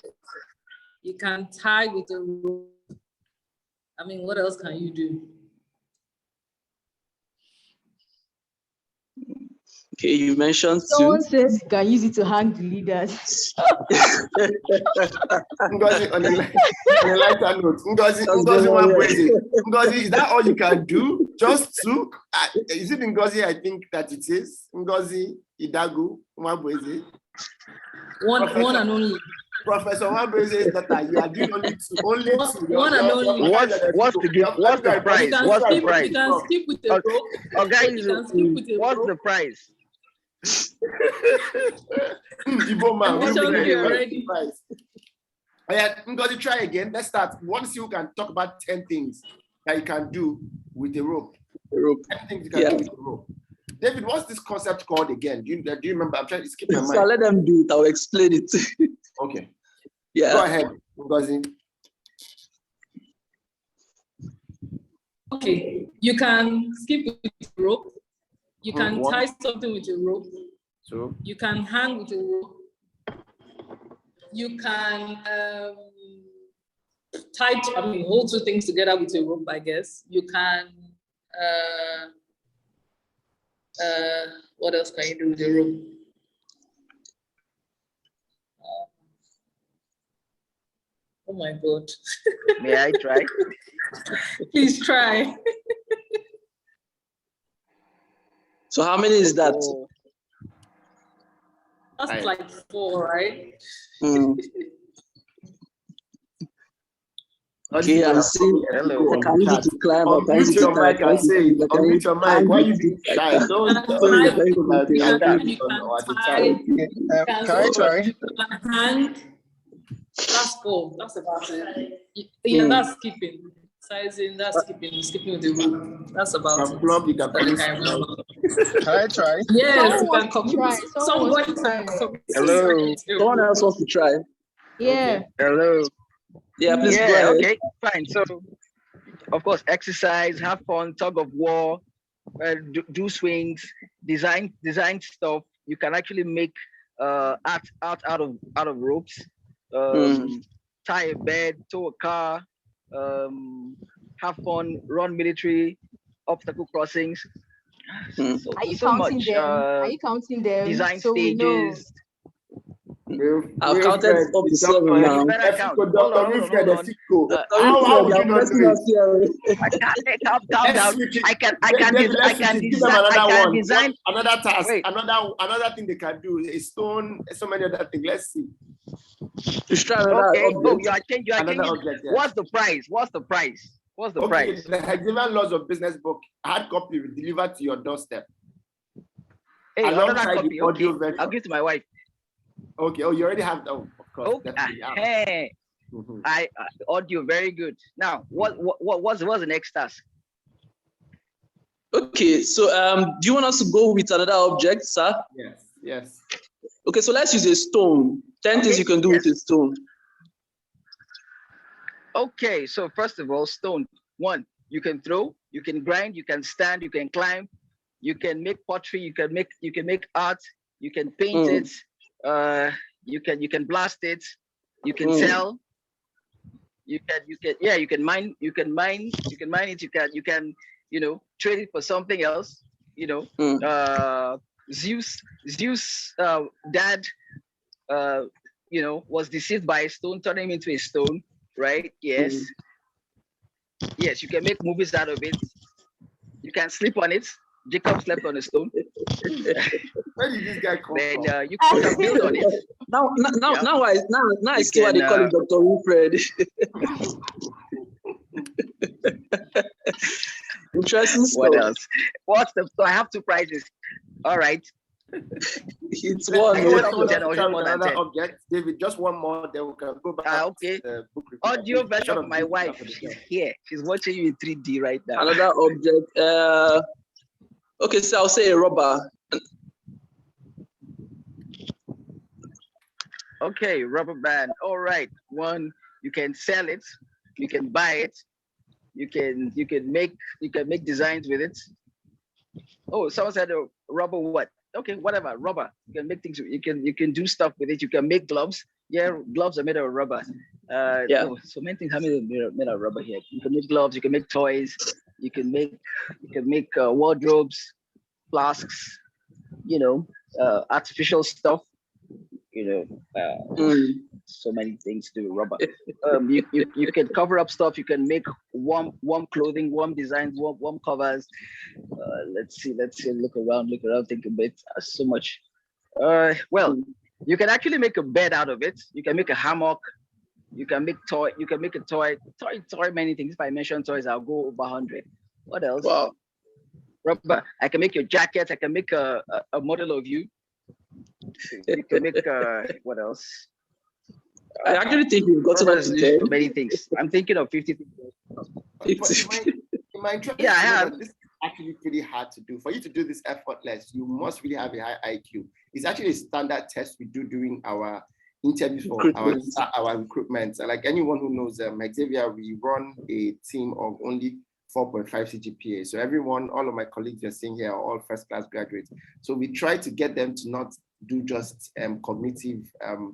You can tie with a rope. I mean, what else can you do? Okay, you mentioned Someone says you can use it to hang the leaders. Ngozi, on a lighter note, Ngozi, is that all you can do? Just two? Is it Ngozi? I think that it is. Ngozi, Idagu, Umabweze. One and only. Professor Umabweze's daughter, you are doing only two. One and only. What's the prize? What's the prize? You can skip with the rope. Guys, what's the prize? Igbo man, I'm showing you already. Yeah, I'm going to try again. Let's start. We want to see who can talk about 10 things that you can do with a rope. 10 things you can do with a rope. David, what's this concept called again? Do you remember? I'm trying to skip my mind. So I'll let them do it. I'll explain it. Okay. Yeah. Go ahead, Ngozi. Okay. You can skip with a rope. You can One. tie something with a rope. Two. You can hang with a rope. You can hold two things together with a rope, I guess. You can, what else can you do with a rope? Oh my God. May I try? Please try. So how many is that? Oh, That's like 4, right? Okay, I'm seeing. hello. I can use it to climb. I can use Unmute it to your type. mic and say it. Unmute your mic. Why you being shy? Don't Can I try? Hang. That's 4. That's about it. Yeah, that's skipping. Sizing, that's skipping with the rope. That's about it. Can I try? Yes, you Someone can wants to commit. try. Someone wants to try. Hello. Someone else wants to try. Yeah. Hello. Yeah, please go Yeah, ahead. okay, fine. So, of course, exercise, have fun, tug of war, do swings, design stuff. You can actually make art out of ropes. Tie a bed, tow a car, have fun, run military, obstacle crossings. Are you counting them? Are you counting them? Design so stages. I've counted up to 7 now. Hold on. How would you not do it? Calm down. I can design. Another task. Wait. Another thing they can do is stone. So many other things. Let's see. Just try another Okay. object. Oh, you are changing. Object, yeah. What's the price? Okay, the Hexavian Laws of Business book, hard copy will deliver to your doorstep. Hey, another copy. The audio Okay. version. I'll give it to my wife. Okay. Oh, you already have. Oh, of course. Okay. Audio, very good. Now, what's the next task? Okay, so do you want us to go with another object, sir? Yes. Okay, so let's use a stone. 10 things you can do with a stone. Okay, so first of all, stone. 1, you can throw, you can grind, you can stand, you can climb, you can make pottery, you can make art, you can paint it, you can blast it, you can sell, you can mine it, you can trade it for something else, Zeus dad was deceived by a stone, turning him into a stone, right? Yes. Yes, you can make movies out of it. You can sleep on it. Jacob slept on a stone. Where did this guy come from? You can build on it. Now I see why they call him Dr. Wilfred. Interesting stuff. What else? So I have 2 prizes. All right. It's one. Another object. David, just one more, then we can go back. Okay. Audio version of my wife. She's here. She's watching you in 3D right now. Another object. Okay, so I'll say a rubber. Okay, rubber band. All right. 1, you can sell it. You can buy it. You can make designs with it. Oh, someone said rubber what? Okay, whatever, rubber. You can make things. You can do stuff with it. You can make gloves. Yeah, gloves are made of rubber. So many things are made of rubber here. You can make gloves. You can make toys. You can make wardrobes, flasks. Artificial stuff. So many things to do with rubber. You can cover up stuff. You can make warm clothing, warm designs, warm covers. Let's see. Look around. Think a bit. So much. Well, you can actually make a bed out of it. You can make a hammock. You can make toy. You can make a toy. Many things. If I mention toys, I'll go over 100. What else? Wow. Rubber. I can make your jacket. I can make a model of you. You can make what else? I actually think we've gotten up to 10. Many things. I'm thinking of 50 things. In my interest, Yeah, I have. this is actually pretty hard to do. For you to do this effortless, you must really have a high IQ. It's actually a standard test we do during our interviews for our recruitment. Like anyone who knows Hexavia, we run a team of only 4.5 CGPA. So everyone, all of my colleagues you're seeing here are all first-class graduates. So we try to get them to not do just cognitive,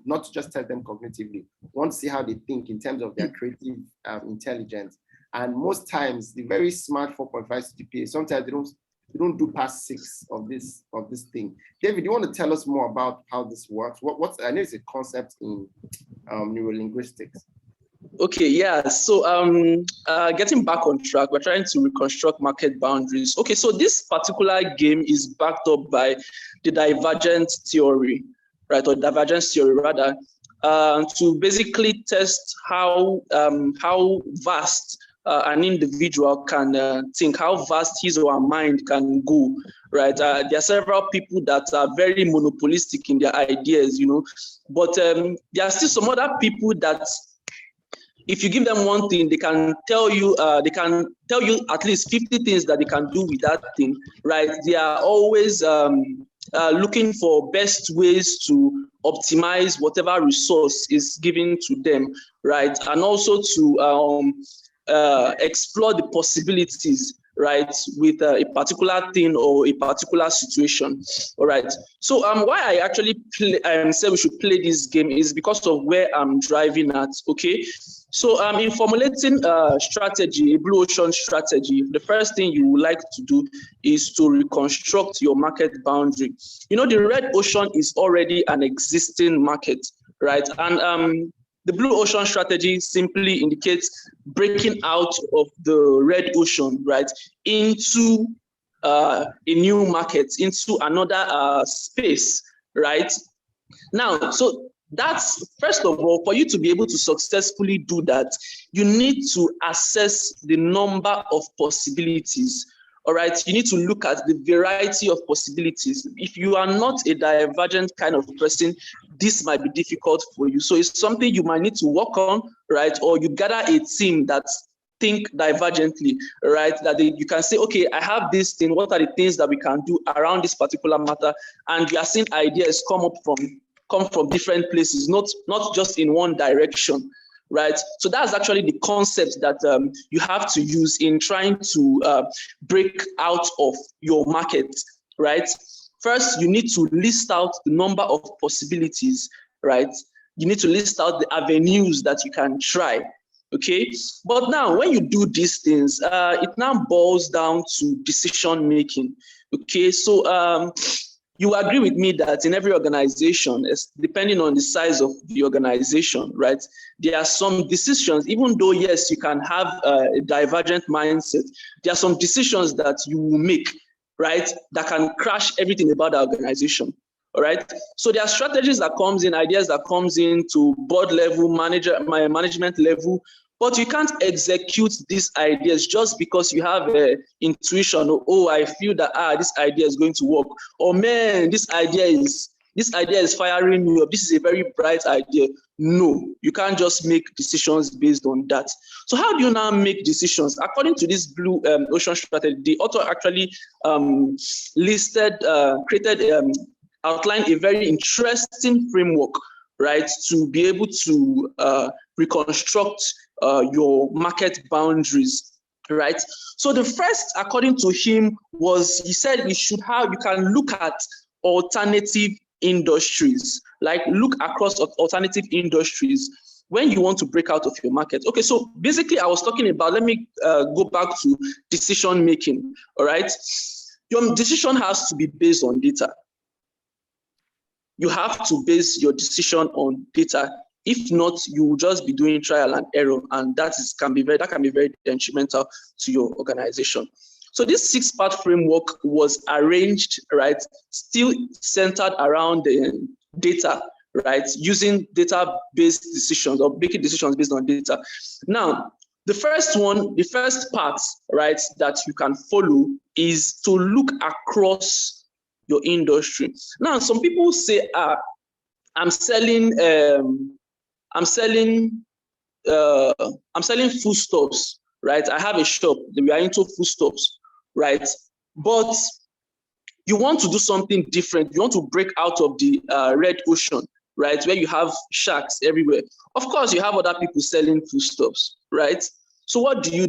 not to just test them cognitively. We want to see how they think in terms of their creative intelligence. And most times, the very smart 4.5 CGPA, sometimes they don't do past 6 of this thing. David, you want to tell us more about how this works? What's I know it's a concept in neurolinguistics. Okay, yeah. So getting back on track, we're trying to reconstruct market boundaries. Okay, so this particular game is backed up by the divergent theory, right? Or divergence theory rather, to basically test how vast an individual can think, how vast his or her mind can go, right? There are several people that are very monopolistic in their ideas, you know, but there are still some other people that, if you give them one thing, they can tell you at least 50 things that they can do with that thing, right? They are always looking for best ways to optimize whatever resource is given to them, right? And also to explore the possibilities, right, with a particular thing or a particular situation. All right. So why I actually say we should play this game is because of where I'm driving at. Okay. So in formulating strategy, a blue ocean strategy, the first thing you would like to do is to reconstruct your market boundary. You know, the red ocean is already an existing market, right? And the blue ocean strategy simply indicates breaking out of the red ocean, right, into a new market, into another space, right? Now, so that's, first of all, for you to be able to successfully do that, you need to assess the number of possibilities. All right, you need to look at the variety of possibilities. If you are not a divergent kind of person, this might be difficult for you. So it's something you might need to work on, right? Or you gather a team that think divergently, right? That you can say, okay, I have this thing. What are the things that we can do around this particular matter? And you are seeing ideas come from different places, not just in one direction. Right. So that's actually the concept that you have to use in trying to break out of your market. Right. First, you need to list out the number of possibilities. Right. You need to list out the avenues that you can try. Okay. But now, when you do these things, it now boils down to decision making. Okay. So you agree with me that in every organization, depending on the size of the organization, right, there are some decisions, even though, yes, you can have a divergent mindset, there are some decisions that you will make, right, that can crash everything about the organization. All right. So there are strategies that comes in, ideas that comes in to board level, management level, but you can't execute these ideas just because you have an intuition. Oh, I feel that this idea is going to work. Or man, this idea is firing me up. This is a very bright idea. No, you can't just make decisions based on that. So how do you now make decisions? According to this blue ocean strategy, the author actually outlined a very interesting framework, right, to be able to reconstruct your market boundaries, right? So the first, according to him, was, he said you can look at alternative industries, like look across alternative industries when you want to break out of your market. Okay, so basically I was talking about, let me go back to decision making, all right? Your decision has to be based on data. You have to base your decision on data. If not, you will just be doing trial and error, and that can be very detrimental to your organization. So this 6-part framework was arranged, right, still centered around the data, right, using data-based decisions or making decisions based on data. Now, the first part, right, that you can follow is to look across your industry. Now, some people say, I'm selling foodstuffs, right? I have a shop. We are into foodstuffs, right? But you want to do something different. You want to break out of the red ocean, right? Where you have sharks everywhere. Of course, you have other people selling foodstuffs, right? So what do?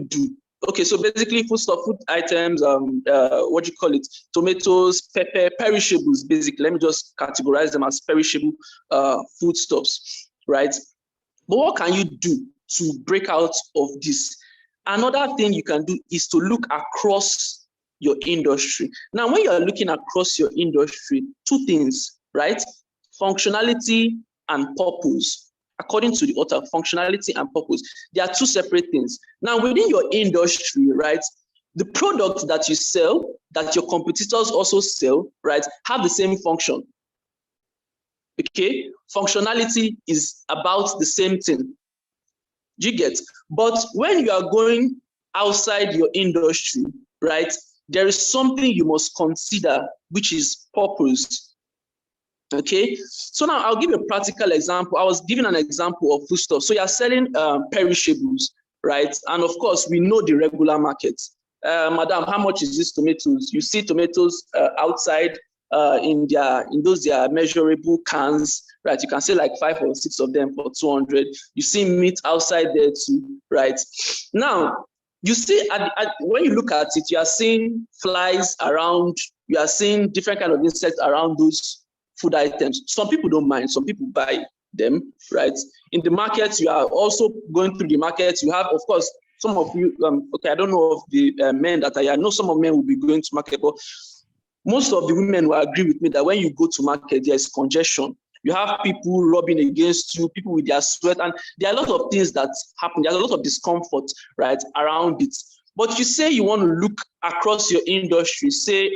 Okay, so basically food items, what do you call it? Tomatoes, pepper, perishables, basically. Let me just categorize them as perishable foodstuffs, right? But what can you do to break out of this? Another thing you can do is to look across your industry. Now, when you're looking across your industry, two things, right? Functionality and purpose. According to the author, functionality and purpose, they are two separate things. Now, within your industry, right, the products that you sell, that your competitors also sell, right, have the same function. Okay, functionality is about the same thing. Do you get? But when you are going outside your industry, right, there is something you must consider, which is purpose. Okay, so now I'll give you a practical example. I was giving an example of foodstuff. So you're selling perishables, right? And of course, we know the regular market. Madam, how much is this tomatoes? You see tomatoes outside in those measurable cans, right? You can say like 5 or 6 of them for 200. You see meat outside there too, right? Now, you see, when you look at it, you are seeing flies around, you are seeing different kind of insects around those food items. Some people don't mind, some people buy them, right? In the market, you are also going through the market. You have, of course, some of you, okay, I don't know of the men that I know some of men will be going to market, but most of the women will agree with me that when you go to market, there is congestion. You have people rubbing against you, people with their sweat, and there are a lot of things that happen. There's a lot of discomfort, right, around it. But you say you want to look across your industry, say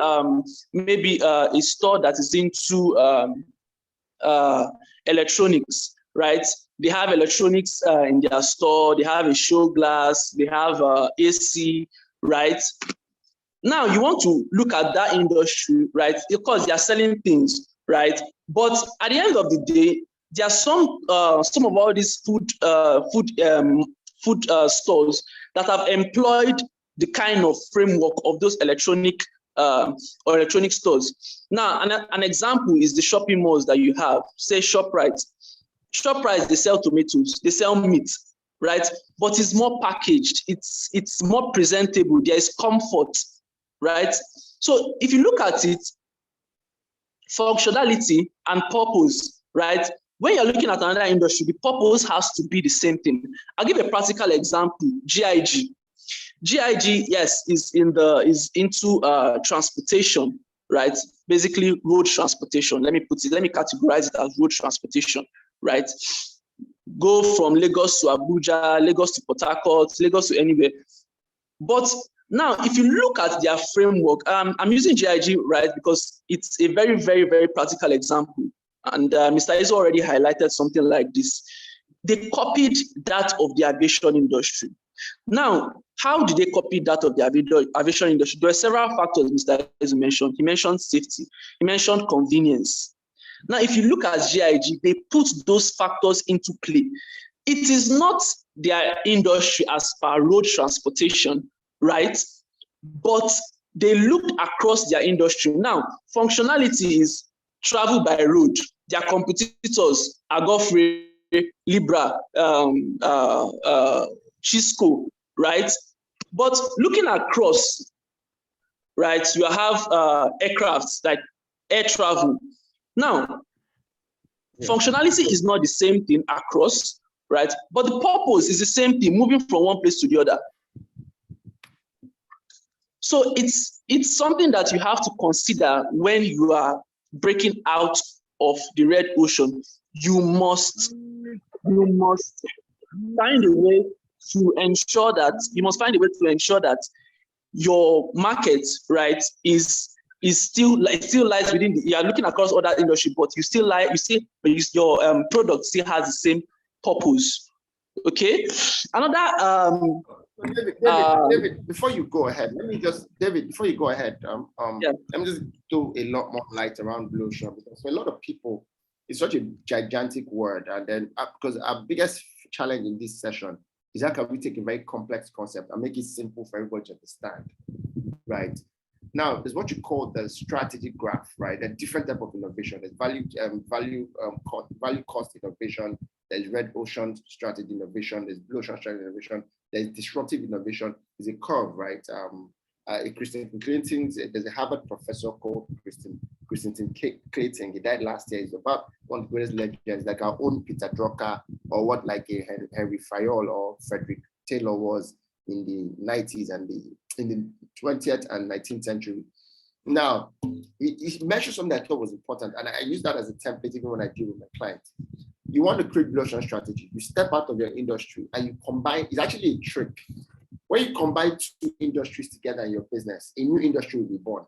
maybe a store that is into electronics, right? They have electronics in their store, they have a show glass, they have AC, right? Now you want to look at that industry, right? Because they are selling things, right? But at the end of the day, there are some of all these food stores that have employed the kind of framework of those electronic stores. Now, an example is the shopping malls that you have, say ShopRite. ShopRite, they sell tomatoes, they sell meat, right? But it's more packaged, it's more presentable, there is comfort, right? So if you look at it, functionality and purpose, right? When you're looking at another industry, the purpose has to be the same thing. I'll give a practical example, GIG. GIG, yes, is into transportation, right? Basically road transportation. Let me categorize it as road transportation, right? Go from Lagos to Abuja, Lagos to Port Harcourt, Lagos to anywhere. But now, if you look at their framework, I'm using GIG, right, because it's a very, very, very practical example. And Mr. Iso already highlighted something like this. They copied that of the aviation industry. Now, how did they copy that of the aviation industry? There are several factors Mr. Iso mentioned. He mentioned safety. He mentioned convenience. Now, if you look at GIG, they put those factors into play. It is not their industry as per road transportation, right? But they looked across their industry. Now, functionality is travel by road. Their competitors are Godfrey, Libra, Chisco, right? But looking across, right, you have aircrafts like air travel. Now, functionality is not the same thing across, right? But the purpose is the same thing, moving from one place to the other. So it's something that you have to consider when you are breaking out of the red ocean. You must find a way to ensure that your market, right, is still lies within you are looking across other industry, but your product still has the same purpose. Okay. Another David, before you go ahead, before you go ahead, Yeah. let me just do a lot more light around Blue Ocean, because for a lot of people, it's such a gigantic word. And then, because our biggest challenge in this session is how can we take a very complex concept and make it simple for everybody to understand, right? Now, there's what you call the strategy graph, right? A different type of innovation. There's value cost innovation. There's red ocean strategy innovation. There's blue ocean strategy innovation. There's disruptive innovation. There's a curve, right? There's a Harvard professor called Christensen Clayton. He died last year. He's about one of the greatest legends, like our own Peter Drucker, or what like a Henry Fayol or Frederick Taylor was in the 90s and in the 20th and 19th century. Now, he mentioned something that I thought was important, and I use that as a template even when I deal with my clients. You want to create blue ocean strategy. You step out of your industry and you combine. It's actually a trick. When you combine two industries together in your business, a new industry will be born.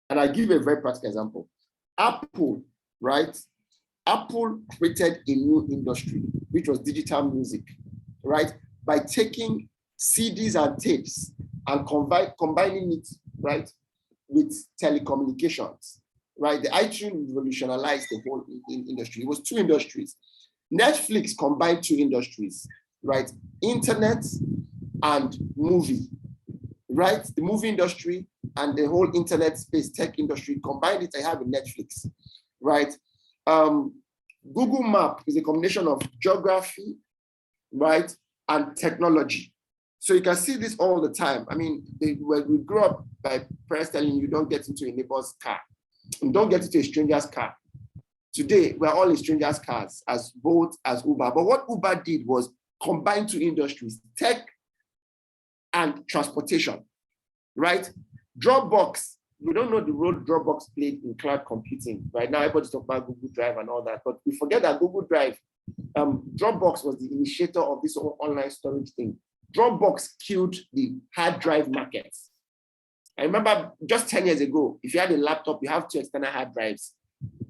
And I'll give you a very practical example. Apple, right? Apple created a new industry, which was digital music, right? By taking CDs and tapes and combining it, right, with telecommunications, right? The iTunes revolutionized the whole industry. It was two industries. Netflix combined two industries, right? Internet and movie, right? The movie industry and the whole internet space tech industry combined it. I have a Netflix, right? Google Map is a combination of geography, right, and technology. So you can see this all the time. I mean, when we grew up by parents telling you don't get into a neighbor's car, and don't get into a stranger's car. Today, we're all in strangers' cars, as Bolt, as Uber. But what Uber did was combine two industries, tech and transportation, right? Dropbox, we don't know the role Dropbox played in cloud computing. Right now, everybody's talking about Google Drive and all that, but we forget that Google Drive, Dropbox was the initiator of this whole online storage thing. Dropbox killed the hard drive markets. I remember just 10 years ago, if you had a laptop, you have two external hard drives.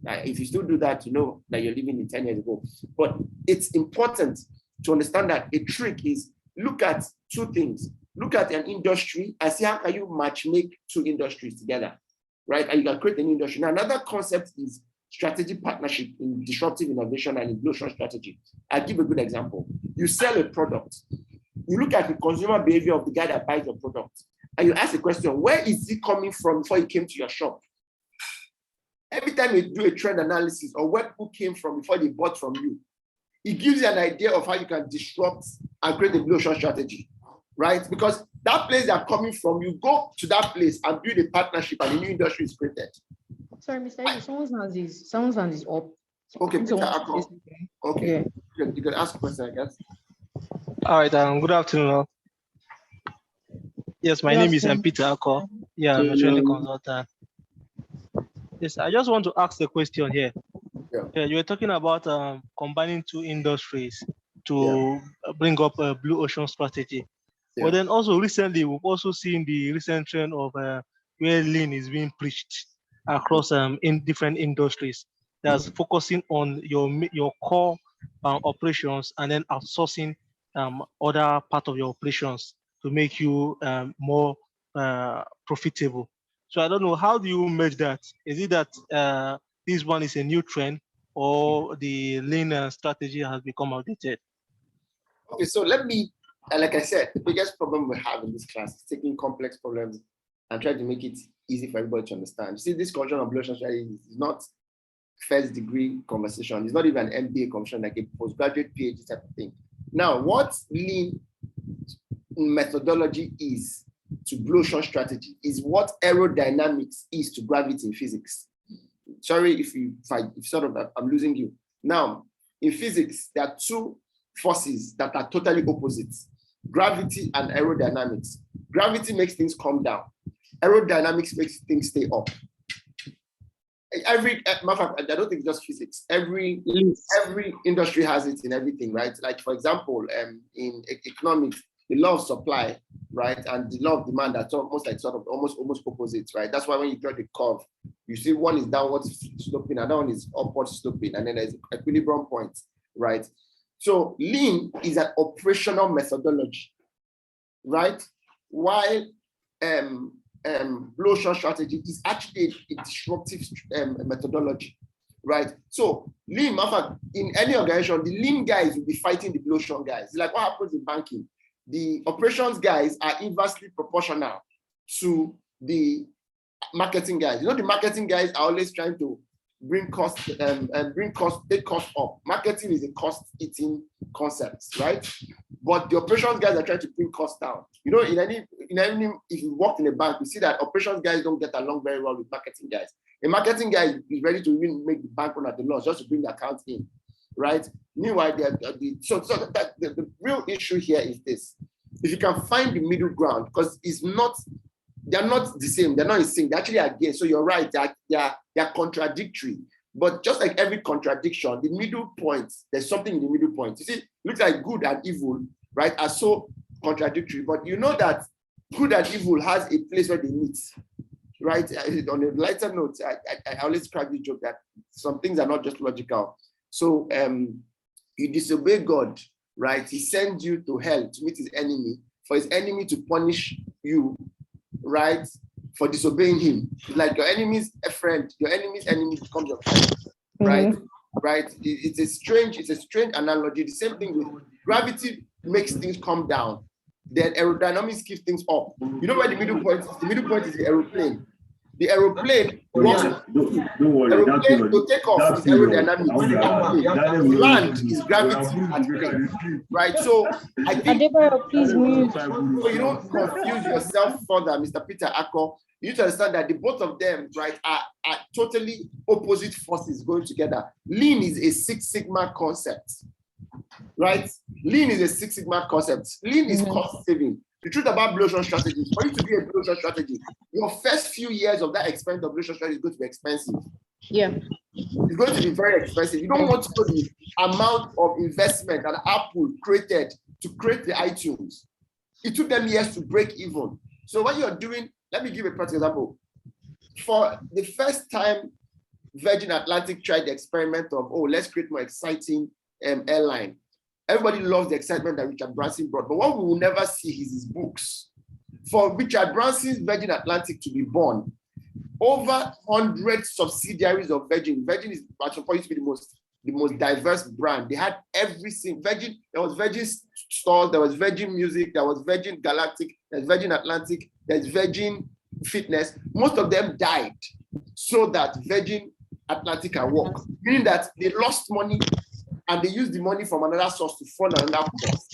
If you still do that, you know that you're living in 10 years ago. But it's important to understand that a trick is look at two things. Look at an industry and see how can you match make two industries together, right? And you can create an industry. Now, another concept is strategic partnership in disruptive innovation and in blue ocean strategy. I'll give a good example. You sell a product. You look at the consumer behavior of the guy that buys your product, and you ask the question, where is he coming from before he came to your shop? Every time you do a trend analysis or where people came from before they bought from you, it gives you an idea of how you can disrupt and create a blue ocean strategy, right? Because that place they're coming from, you go to that place and build a partnership and a new industry is created. Sorry, Mr. Edi, someone's hand is up. Okay, Peter Someone- Akko. Okay, Yeah. you can ask a question, I guess. All right, good afternoon. All. Yes, my Good name is afternoon. Peter Akko. Yeah, I'm a training consultant. Yes, I just want to ask a question here. Yeah. You were talking about combining two industries to bring up a blue ocean strategy. Yeah. But then also recently, we've also seen the recent trend of where lean is being preached across in different industries. That's focusing on your core operations and then outsourcing other part of your operations to make you more profitable. So I don't know, how do you merge that? Is it that this one is a new trend or the lean strategy has become outdated? Okay, so let me, like I said, the biggest problem we have in this class is taking complex problems and trying to make it easy for everybody to understand. You see, this conversation of blue ocean strategy is not first degree conversation. It's not even an MBA conversation, like a postgraduate PhD type of thing. Now, what lean methodology is to blue ocean strategy is what aerodynamics is to gravity in physics. Sorry if I'm losing you. Now, in physics, there are two forces that are totally opposite: gravity and aerodynamics. Gravity makes things come down. Aerodynamics makes things stay up. I don't think it's just physics. Every industry has it in everything, right? Like, for example, in economics, the law of supply, right, and the law of demand are almost opposites, right? That's why when you draw the curve, you see one is downward sloping, another one is upward sloping, and then there's equilibrium point, right? So lean is an operational methodology right? While blow short strategy is actually a disruptive methodology, right? So lean, in any organization, the lean guys will be fighting the blow short guys. It's like what happens in banking. The operations guys are inversely proportional to the marketing guys. You know, the marketing guys are always trying to take cost up. Marketing is a cost-eating concept, right? But the operations guys are trying to bring costs down. You know, in any, if you work in a bank, you see that operations guys don't get along very well with marketing guys. A marketing guy is ready to even make the bank run at the loss just to bring the account in, right? Meanwhile, the real issue here is this: if you can find the middle ground, because they're not the same, they're not in sync, they actually are gay. So you're right, they're contradictory. But just like every contradiction, the middle point, there's something in the middle point. You see, it looks like good and evil, right, are so contradictory, but you know that good and evil has a place where they meet, right? On a lighter note, I always crack the joke that some things are not just logical. So you disobey God, right? He sends you to hell to meet his enemy, for his enemy to punish you, right, for disobeying him. Like your enemy's a friend, your enemy's enemy becomes your friend, right? Right? It's a strange analogy. The same thing with gravity makes things come down, then aerodynamics keeps things up. You know where the middle point is? The middle point is the aeroplane. The aeroplane works. Aeroplane to take off is aerodynamics. Land is gravity at play, right? So I think please move. so you don't confuse yourself further, Mr. Peter Ako. You need to understand that the both of them, right, are totally opposite forces going together. Lean is a Six Sigma concept, right? Lean is a Six Sigma concept. Lean is cost saving. The truth about blow short strategy, for you to be a blow short strategy, your first few years of that expense of blow short strategy is going to be expensive. Yeah. It's going to be very expensive. You don't want to know the amount of investment that Apple created to create the iTunes. It took them years to break even. So what you're doing, let me give a practical example. For the first time, Virgin Atlantic tried the experiment of, let's create more exciting airline. Everybody loves the excitement that Richard Branson brought, but what we will never see is his books. For Richard Branson's Virgin Atlantic to be born, over 100 subsidiaries of Virgin. Virgin is at some point used to be the most diverse brand. They had everything. Virgin, there was Virgin Stores, there was Virgin Music, there was Virgin Galactic, there's Virgin Atlantic, there's Virgin Fitness. Most of them died so that Virgin Atlantic can work, meaning that they lost money and they used the money from another source to fund another course.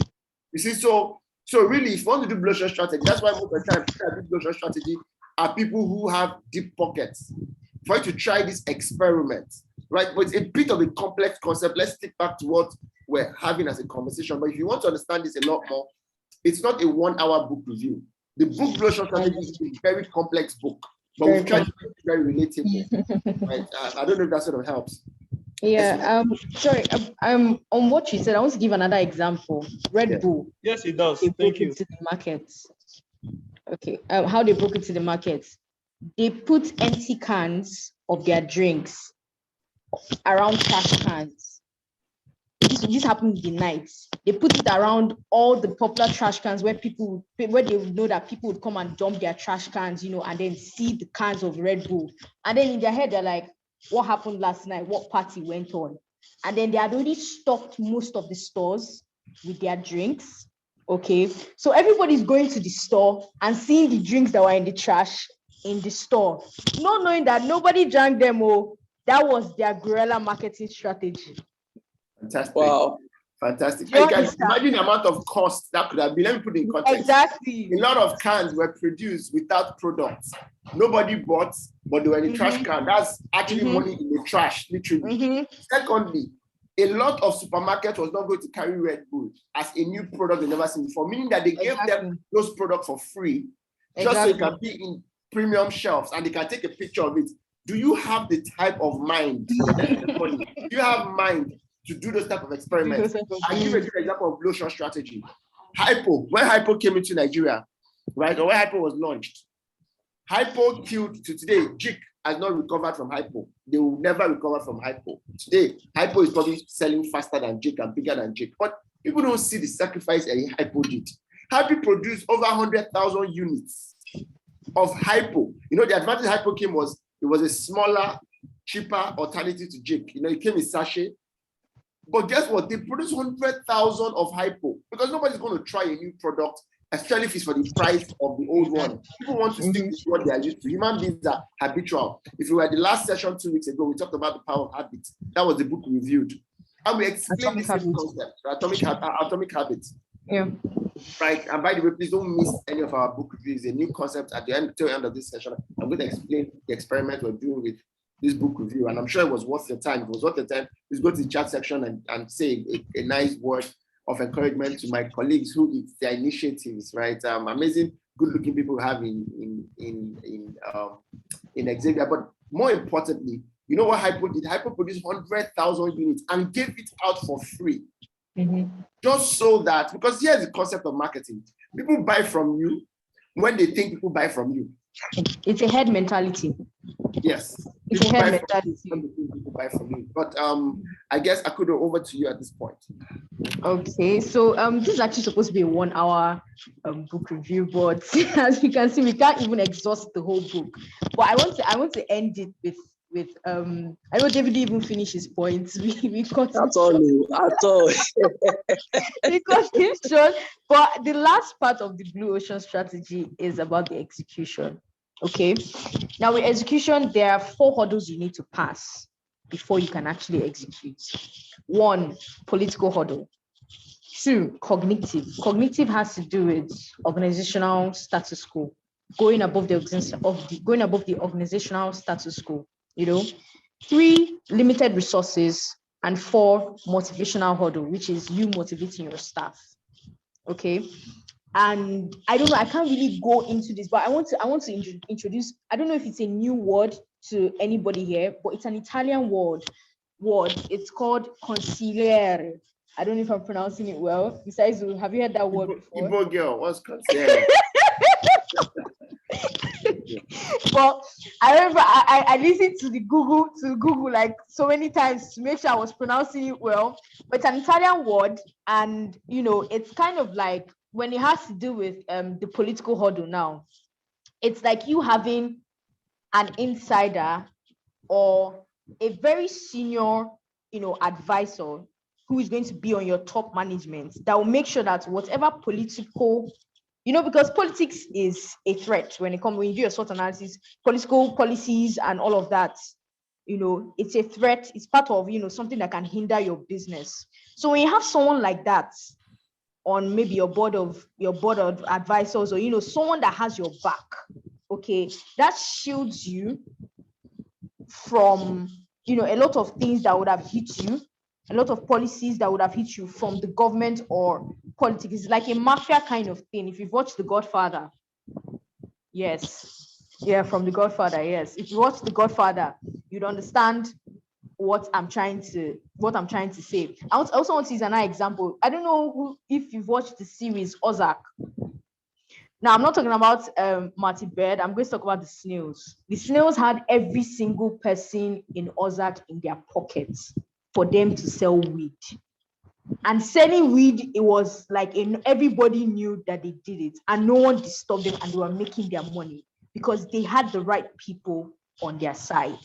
You see, so really, if you want to do blow short strategy, that's why most of the time people that do blow short strategy are people who have deep pockets. For you to try this experiment, right? But it's a bit of a complex concept. Let's stick back to what we're having as a conversation. But if you want to understand this a lot more, it's not a 1 hour book review. The book Blow Short Strategy is a very complex book, but we've tried to make it very relatable. Right? I don't know if that sort of helps. Yeah, sorry, on what you said, I want to give another example. Red Bull. Yes, it does. They Thank broke you. into the markets. Okay, how they broke into the markets. They put empty cans of their drinks around trash cans. This happened in the night. They put it around all the popular trash cans where they know that people would come and dump their trash cans, and then see the cans of Red Bull. And then in their head, they're like, what happened last night? What party went on? And then they had already stocked most of the stores with their drinks. Okay, so everybody's going to the store and seeing the drinks that were in the trash in the store, not knowing that nobody drank them. That was their guerrilla marketing strategy. Fantastic. Wow. Fantastic. You can imagine the amount of cost that could have been. Let me put it in context. Exactly. A lot of cans were produced without products. Nobody bought, but they were in the trash can. That's actually money in the trash, literally. Secondly, a lot of supermarkets was not going to carry Red Bull as a new product they never seen before, meaning that they gave them those products for free, just so it can be in premium shelves and they can take a picture of it. Do you have the type of mind? Do you have mind to do those type of experiments? I'll give a good example of blow short strategy. Hypo, when Hypo came into Nigeria, right, or when Hypo was launched, Hypo killed to today. Jik has not recovered from Hypo. They will never recover from Hypo. Today, Hypo is probably selling faster than Jik and bigger than Jik. But people don't see the sacrifice Hypo did. Happy produced over 100,000 units of hypo. You know, the advantage hypo came was it was a smaller, cheaper alternative to Jake. You know, it came in sachet. But guess what? They produced 100,000 of hypo because nobody's going to try a new product, especially if it's for the price of the old one. People want to stick with what they are used to. Human beings are habitual. If you were at the last session 2 weeks ago, we talked about the power of habit. That was the book we reviewed. And we explained this concept, atomic habits. Yeah. Right. And by the way, please don't miss any of our book reviews. A new concept at the end, till the end of this session. I'm going to explain the experiment we're doing with this book review, and I'm sure it was worth your time. If it was worth your time, please go to the chat section and say a nice word of encouragement to my colleagues who it's their initiatives, right? Amazing, good-looking people have in Xavier. But more importantly, you know what Hypo did? Hypo produced 100,000 units and gave it out for free. Just so that, because here's the concept of marketing. People buy from you when they think people buy from you. It's a head mentality. Yes. It's a head mentality. People buy from you. But I guess I could go over to you at this point. Okay, so this is actually supposed to be a 1 hour book review, but as you can see, we can't even exhaust the whole book. But I want to end it with I know David didn't even finish his points. We cut That's all. we cut him short. But the last part of the Blue Ocean strategy is about the execution. Okay. Now with execution, there are 4 hurdles you need to pass before you can actually execute. 1, political hurdle. 2, cognitive. Cognitive has to do with organizational status quo, going above the organizational status quo. You know, 3, limited resources, and 4, motivational hurdle, which is you motivating your staff. Okay, and I don't know, I can't really go into this, but I want to introduce. I don't know if it's a new word to anybody here, but it's an Italian word. It's called consigliere. I don't know if I'm pronouncing it well. Besides, have you heard that word before? Igbo girl, what's consigliere? But I remember I listened to Google like so many times to make sure I was pronouncing it well. But it's an Italian word, and you know, it's kind of like when it has to do with the political hurdle now, it's like you having an insider or a very senior, you know, advisor who is going to be on your top management that will make sure that whatever political, you know, because politics is a threat when you do your SWOT analysis, political policies and all of that, you know, it's a threat. It's part of, you know, something that can hinder your business. So when you have someone like that on maybe your board of advisors, or, you know, someone that has your back, okay, that shields you from, you know, a lot of things that would have hit you, a lot of policies that would have hit you from the government or politics. It's like a mafia kind of thing. If you've watched The Godfather, yes, yeah, from The Godfather, yes. If you watch The Godfather, you'd understand what I'm trying to say. I also want to use another example. I don't know if you've watched the series Ozark. Now, I'm not talking about Marty Bird. I'm going to talk about the snails. The snails had every single person in Ozark in their pockets for them to sell weed. And selling weed, it was like everybody knew that they did it, and no one disturbed them, and they were making their money because they had the right people on their side.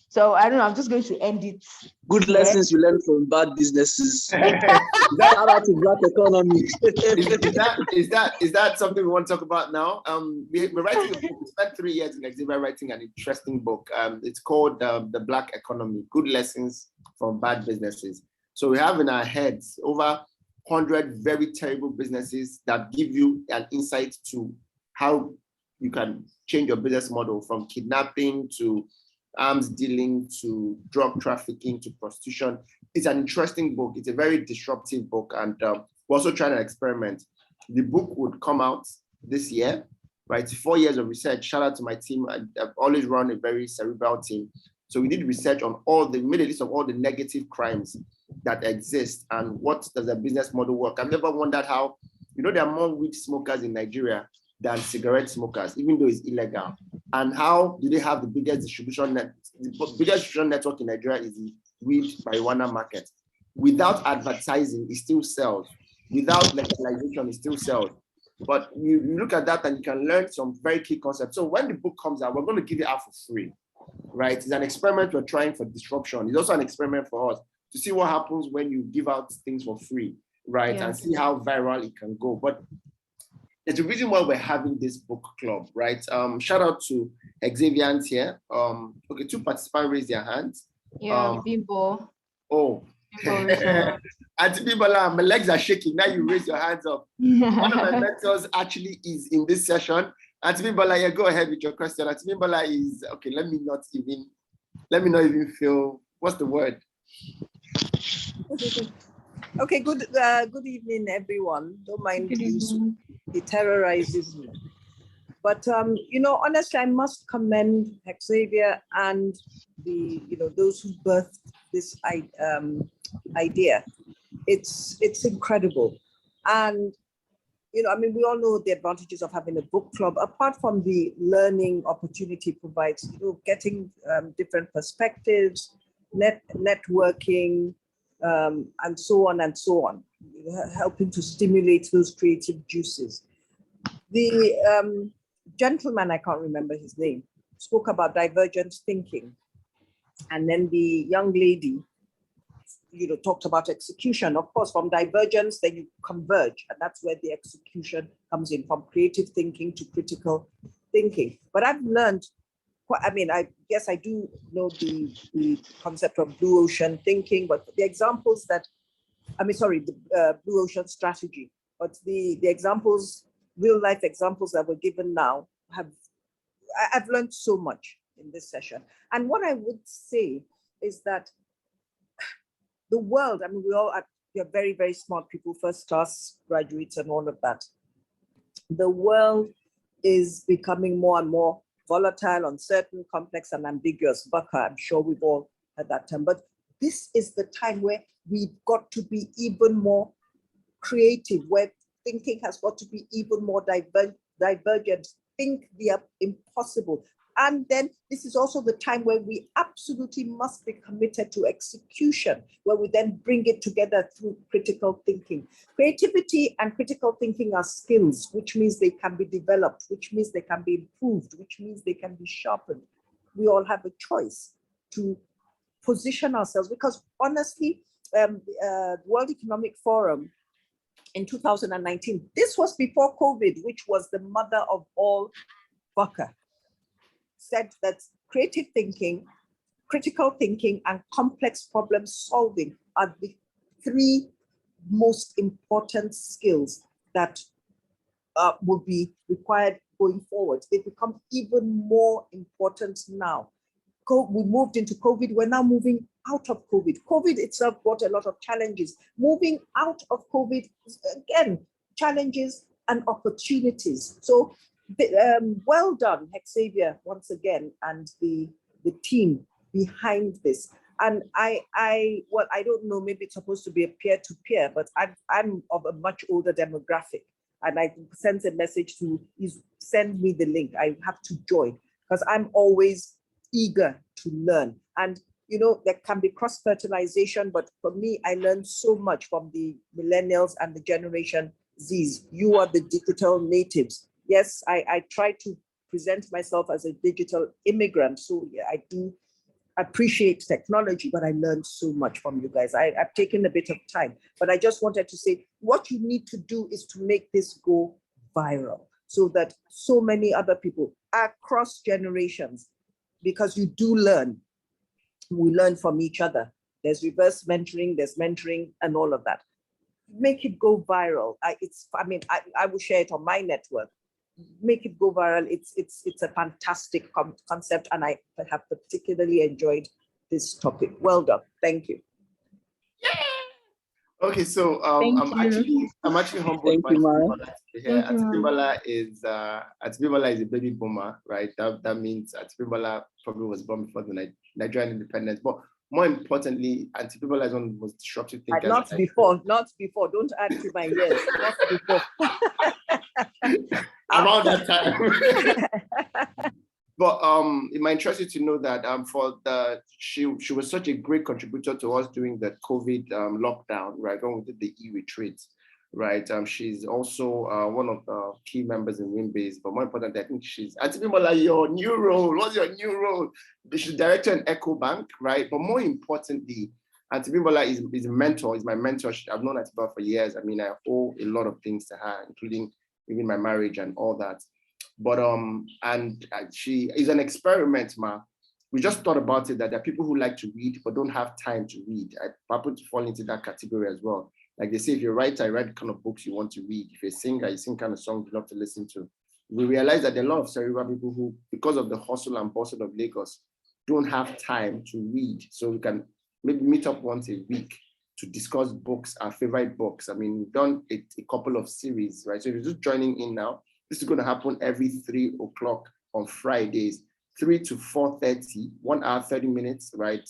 So I don't know, I'm just going to end it. Good lessons you learn from bad businesses. Shout out to Black economy. Is that something we want to talk about now? We're writing a book. We spent 3 years in Xavier writing an interesting book. It's called The Black Economy, Good Lessons from Bad Businesses. So we have in our heads over 100 very terrible businesses that give you an insight to how you can change your business model, from kidnapping to arms dealing to drug trafficking to prostitution. It's an interesting book. It's a very disruptive book, and we're also trying to experiment. The book would come out this year, right? 4 years of research. Shout out to my team. I've always run a very cerebral team. So we did research on made a list of all the negative crimes that exist and what does a business model work. I've never wondered how, you know, there are more weed smokers in Nigeria than cigarette smokers, even though it's illegal. And how do they have the biggest distribution network in Nigeria is the weed marijuana market. Without advertising, it still sells. Without legalization, it still sells. But you look at that and you can learn some very key concepts. So when the book comes out, we're going to give it out for free, right? It's an experiment we're trying for disruption. It's also an experiment for us to see what happens when you give out things for free, right? Yeah. And see how viral it can go. But there's a reason why we're having this book club, right? Shout out to Hexavians here. Okay, 2 participants raise their hands. Yeah, Bimbo. Oh, Auntie Bibola, my legs are shaking. Now you raise your hands up. One of my mentors actually is in this session. Auntie Bibola, yeah, go ahead with your question. Auntie Bibola is okay. Let me not even feel. What's the word? Okay, good evening, everyone. Don't mind it terrorizes me. But honestly, I must commend Hexavia and those who birthed this idea. It's incredible. And we all know the advantages of having a book club, apart from the learning opportunity it provides, getting different perspectives, networking, and so on and so on, helping to stimulate those creative juices. The gentleman, I can't remember his name, spoke about divergent thinking. And then the young lady, talked about execution. Of course, from divergence, then you converge. And that's where the execution comes in, from creative thinking to critical thinking. But I've learned, I guess I do know the concept of blue ocean thinking, but the examples that, the blue ocean strategy, but the examples, real life examples that were given now, I've learned so much in this session. And what I would say is that the world, we are very, very smart people, first class graduates and all of that. The world is becoming more and more volatile, uncertain, complex, and ambiguous. Baka, I'm sure we've all had that term. But this is the time where we've got to be even more creative, where thinking has got to be even more divergent, think the impossible. And then this is also the time where we absolutely must be committed to execution, where we then bring it together through critical thinking. Creativity and critical thinking are skills, which means they can be developed, which means they can be improved, which means they can be sharpened. We all have a choice to position ourselves, because honestly, the World Economic Forum in 2019, this was before COVID, which was the mother of all VUCA, said that creative thinking, critical thinking, and complex problem solving are the 3 most important skills that will be required going forward. They become even more important now. We moved into COVID, we're now moving out of COVID. COVID itself brought a lot of challenges. Moving out of COVID, again, challenges and opportunities. So well done, Hexavia, once again, and the team behind this. And I don't know, maybe it's supposed to be a peer-to-peer, but I'm of a much older demographic, and I sent a message to send me the link. I have to join, because I'm always eager to learn. And there can be cross-fertilization, but for me, I learned so much from the millennials and the Generation Zs. You are the digital natives. Yes, I try to present myself as a digital immigrant. So yeah, I do appreciate technology, but I learned so much from you guys. I've taken a bit of time, but I just wanted to say what you need to do is to make this go viral, so that so many other people across generations, because you do learn. We learn from each other. There's reverse mentoring, there's mentoring, and all of that. Make it go viral. I will share it on my network. Make it go viral. It's a fantastic concept, and I have particularly enjoyed this topic. Well done. Thank you. Okay, so I'm actually humbled Thank by you, Mara. Atibibola is a baby boomer, right? That means Atibibola probably was born before the Nigerian independence. But more importantly, Atibibola is one of the most disruptive thinkers. Not before. Don't add to my years. Not before. Around that time. But it might interest you to know that she was such a great contributor to us during the COVID lockdown, right? When we did the e-retreat. right? She's also one of the key members in Winbase, but more importantly, I think she's Auntie Bimbola, your new role. What's your new role? She's director in EcoBank, right? But more importantly, Auntie Bimbola is a mentor, is my mentor. I've known Auntie Bimbola for years. I mean, I owe a lot of things to her, including even my marriage and all that. But she is an experiment, ma. We just thought about it that there are people who like to read but don't have time to read. I happen to fall into that category as well. Like they say, if you're a writer, you write the kind of books you want to read. If you're a singer, you sing kind of songs you love to listen to. We realize that there are a lot of cerebral people who, because of the hustle and bustle of Lagos, don't have time to read. So we can maybe meet up once a week to discuss books, our favorite books. I mean, we've done a couple of series, right? So if you're just joining in now, this is going to happen every 3 o'clock on Fridays, 3 to 4:30, 1 hour, 30 minutes, right?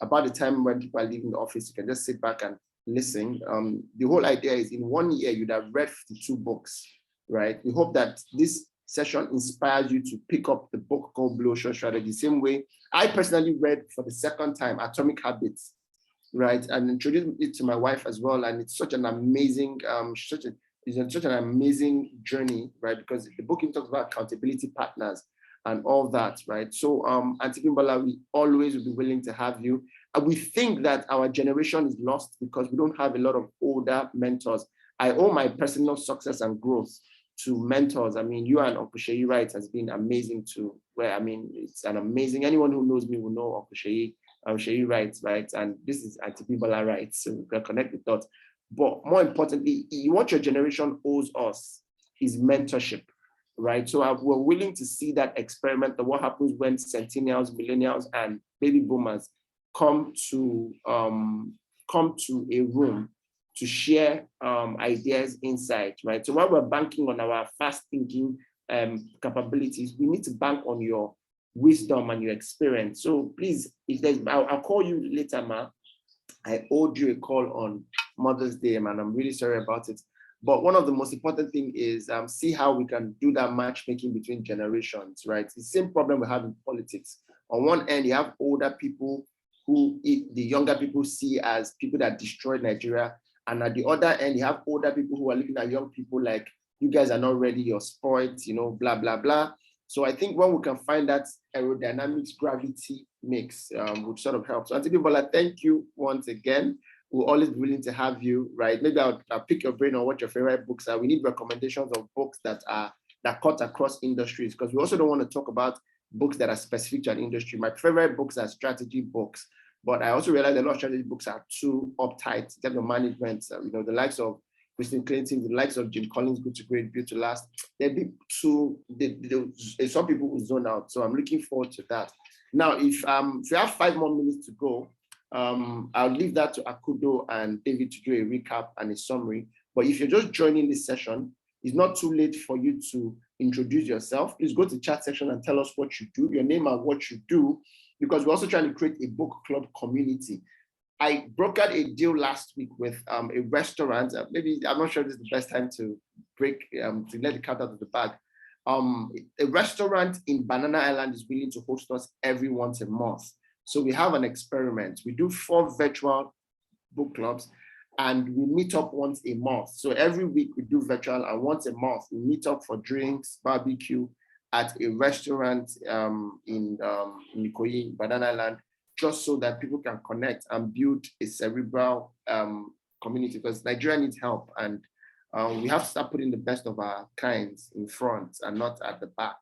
About the time when people are leaving the office, you can just sit back and listen. The whole idea is in 1 year, you'd have read 52 books, right? We hope that this session inspires you to pick up the book called Blue Ocean Strategy. Same way, I personally read for the second time Atomic Habits, right? And introduced it to my wife as well. And it's such an amazing, such an amazing journey, right? Because the book even talks about accountability partners and all that, right? So Auntie Bimbola, we always will be willing to have you. And we think that our generation is lost because we don't have a lot of older mentors. I owe my personal success and growth to mentors. I mean, you and Uncle Sheyi Wright has been amazing too. Where I mean, it's an amazing, anyone who knows me will know Uncle Sheyi Wright, right? And this is Auntie Bimbola Wright, so we can connect the dots. But more importantly, what your generation owes us is mentorship, right? So we're willing to see that experiment of what happens when centennials, millennials, and baby boomers come to a room to share ideas, insights, right? So while we're banking on our fast thinking capabilities, we need to bank on your wisdom and your experience. So please, if there's, I'll call you later, ma. I owed you a call on Mother's Day, man. I'm really sorry about it. But one of the most important thing is see how we can do that matchmaking between generations, right? It's the same problem we have in politics. On one end, you have older people who the younger people see as people that destroyed Nigeria. And at the other end, you have older people who are looking at young people like, you guys are not ready, you're spoiled, you know, blah, blah, blah. So I think when we can find that aerodynamics gravity mix, which sort of helps. So Auntie Bimbola, thank you once again. We're always willing to have you, right? Maybe I'll pick your brain on what your favorite books are. We need recommendations of books that cut across industries, because we also don't want to talk about books that are specific to an industry. My favorite books are strategy books, but I also realize a lot of strategy books are too uptight in terms of management. You know, the likes of Christine Clinton, the likes of Jim Collins, Good to Great, Built to Last, they'd be too, some people will zone out. So I'm looking forward to that. Now, if you have 5 more minutes to go, I'll leave that to Akudo and David to do a recap and a summary. But if you're just joining this session, it's not too late for you to introduce yourself. Please go to the chat section and tell us what you do, your name and what you do, because we're also trying to create a book club community. I brokered a deal last week with a restaurant. Maybe I'm not sure this is the best time to to let the cat out of the bag. A restaurant in Banana Island is willing to host us every once a month. So we have an experiment. We do 4 virtual book clubs and we meet up once a month. So every week we do virtual, and once a month we meet up for drinks, barbecue at a restaurant in Ikoyi, Banana Island, just so that people can connect and build a cerebral community, because Nigeria needs help, and we have to start putting the best of our kinds in front and not at the back,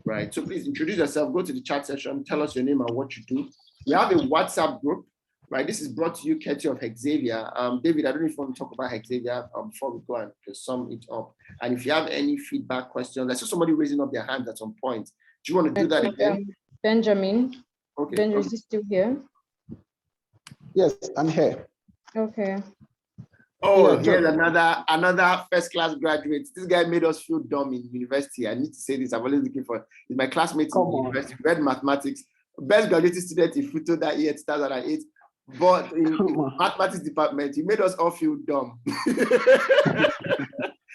right? So please introduce yourself, go to the chat session, tell us your name and what you do. We have a WhatsApp group, right? This is brought to you courtesy of Hexavia. David, I don't know if you want to talk about Hexavia before we go and sum it up. And if you have any feedback questions, I saw somebody raising up their hand at some point. Do you want to do that again? Benjamin. Okay. Benjamin, is he still here? Yes, I'm here. Okay. Oh, Yeah, here's another first class graduate. This guy made us feel dumb in university. I need to say this. I'm always looking for my classmates in university, read mathematics, best graduating student in Futo that year, 2008. But in mathematics department, he made us all feel dumb.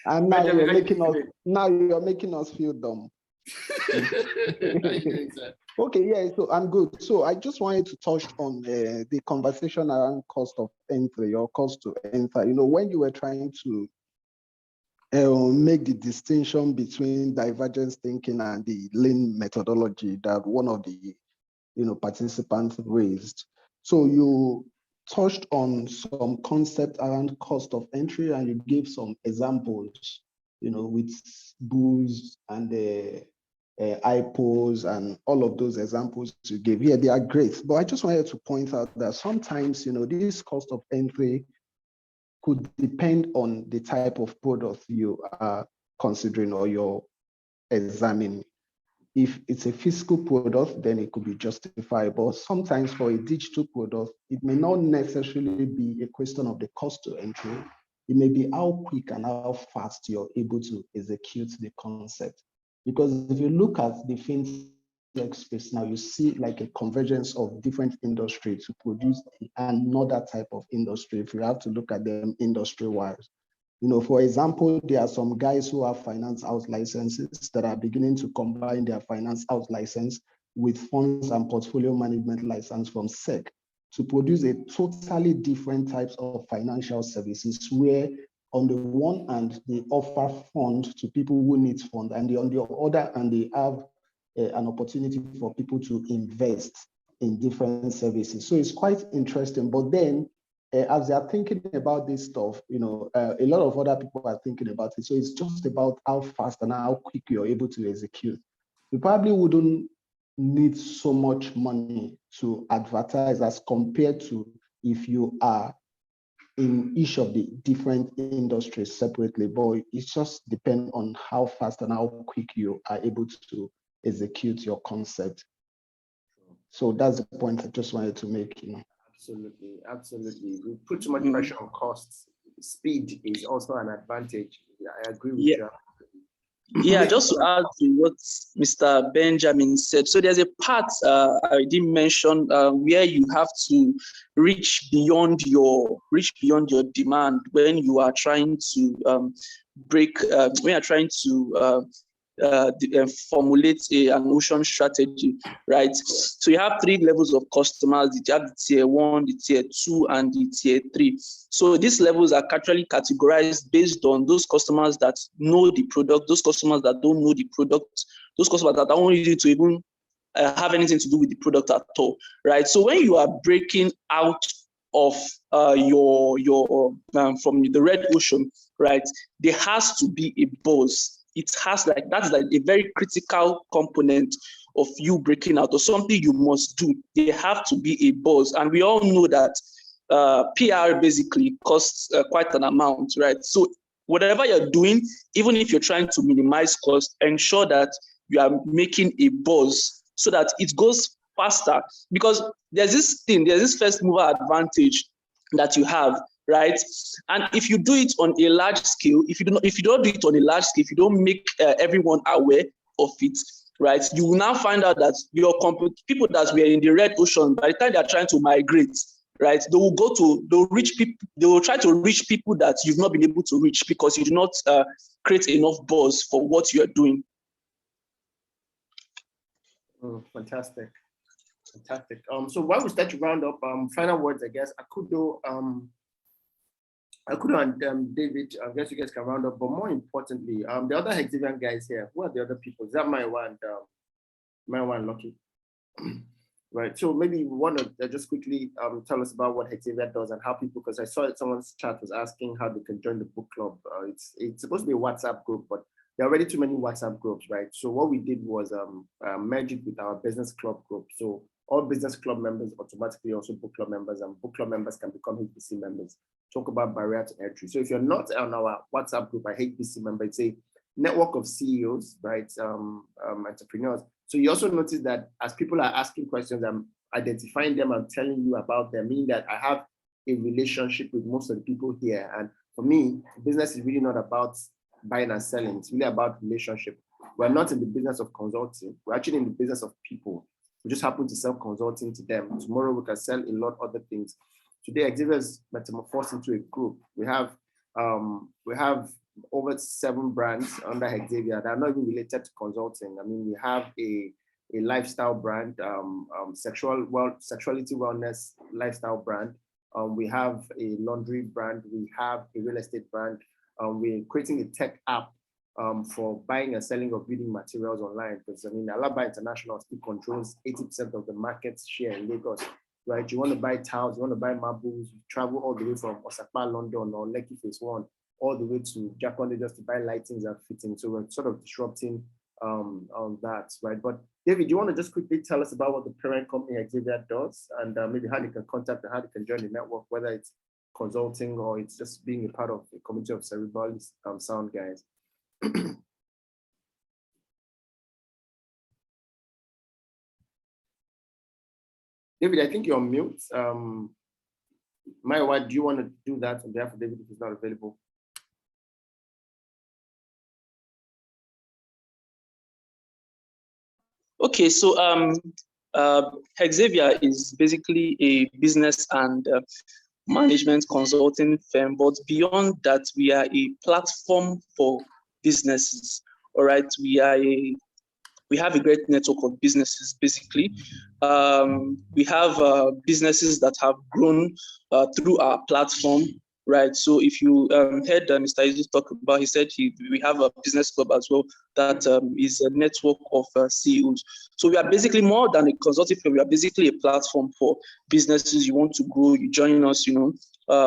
And now you're making us feel dumb. How you doing, sir? Okay, yeah, so I'm good. So I just wanted to touch on the conversation around cost of entry or cost to enter. You know, when you were trying to make the distinction between divergence thinking and the lean methodology that one of the participants raised. So you touched on some concept around cost of entry and you gave some examples, with booze and the IPOs and all of those examples you gave. Yeah, they are great. But I just wanted to point out that sometimes, this cost of entry could depend on the type of product you are considering or you're examining. If it's a physical product, then it could be justifiable. Sometimes for a digital product, it may not necessarily be a question of the cost to entry. It may be how quick and how fast you're able to execute the concept. Because if you look at the fintech space now, you see like a convergence of different industries to produce another type of industry if you have to look at them industry-wise. For example, there are some guys who have finance house licenses that are beginning to combine their finance house license with funds and portfolio management license from SEC to produce a totally different types of financial services where on the one hand, they offer fund to people who need fund, and on the other hand, they have an opportunity for people to invest in different services. So it's quite interesting. But then as they are thinking about this stuff, a lot of other people are thinking about it. So it's just about how fast and how quick you're able to execute. You probably wouldn't need so much money to advertise as compared to if you are in each of the different industries separately, but it just depends on how fast and how quick you are able to execute your concept. So that's the point I just wanted to make, Absolutely, absolutely. We put too much pressure on costs. Speed is also an advantage. Yeah, I agree with you. Yeah, just to add to what Mr. Benjamin said. So there's a part I didn't mention where you have to reach beyond your demand when you are trying to when you're trying to formulate an ocean strategy, right? So you have 3 levels of customers. You have the tier 1, the tier 2, and the tier 3. So these levels are actually categorized based on those customers that know the product, those customers that don't know the product, those customers that don't need to even have anything to do with the product at all, right? So when you are breaking out of your from the red ocean, right, there has to be a buzz. It has that's like a very critical component of you breaking out or something you must do. There have to be a buzz, and we all know that PR basically costs quite an amount, right? So whatever you're doing, even if you're trying to minimize cost, ensure that you are making a buzz so that it goes faster, because there's this first mover advantage that you have, right? And if you do it on a large scale, if you don't do it on a large scale, if you don't make everyone aware of it, right, you will now find out that your people that were in the red ocean, by the time they're trying to migrate, right, they'll try to reach people that you've not been able to reach because you do not create enough buzz for what you're doing. Fantastic. So while we start to round up, final words, I guess, Akudo and David, I guess you guys can round up, but more importantly, the other Hexavian guys here, who are the other people? Is that Maiwa and Lucky? Right, so maybe you want to just quickly tell us about what Hexavia does and how people, because I saw someone's chat was asking how they can join the book club. It's supposed to be a WhatsApp group, but there are already too many WhatsApp groups, right? So what we did was merge it with our business club group. So all business club members automatically also book club members, and book club members can become HBC members. Talk about barrier to entry. So if you're not on our WhatsApp group, a HBC member, it's a network of CEOs, right? Entrepreneurs. So you also notice that as people are asking questions, I'm identifying them, I'm telling you about them, meaning that I have a relationship with most of the people here. And for me, business is really not about buying and selling. It's really about relationship. We're not in the business of consulting. We're actually in the business of people. We just happen to sell consulting to them. Tomorrow we can sell a lot of other things. Today, Xavier is metamorphosed into a group. We have over 7 brands under Hexavia that are not even related to consulting. I mean, we have a a lifestyle brand, sexuality wellness lifestyle brand. We have a laundry brand. We have a real estate brand. We're creating a tech app for buying and selling of building materials online. Because I mean, Alaba International still controls 80% of the market share in Lagos, right? You want to buy tiles, you want to buy marbles, you travel all the way from Osaka, London, or Lekki Phase 1, all the way to Jakonde just to buy lightings and fittings. So we're sort of disrupting on that, right? But David, you want to just quickly tell us about what the parent company Hexavia does, and maybe how they can contact and how they can join the network, whether it's consulting or it's just being a part of a community of cerebral sound guys. David, I think you're on mute. Maiwa, do you want to do that on behalf of David if he's not available? Okay, so Hexavia is basically a business and management consulting firm, but beyond that, we are a platform for businesses. All right, we have a great network of businesses. Basically, we have businesses that have grown through our platform. Right. So if you heard Mr. Izu talk about, he said we have a business club as well that is a network of CEOs. So we are basically more than a consulting firm. We are basically a platform for businesses. You want to grow, you join us, you know,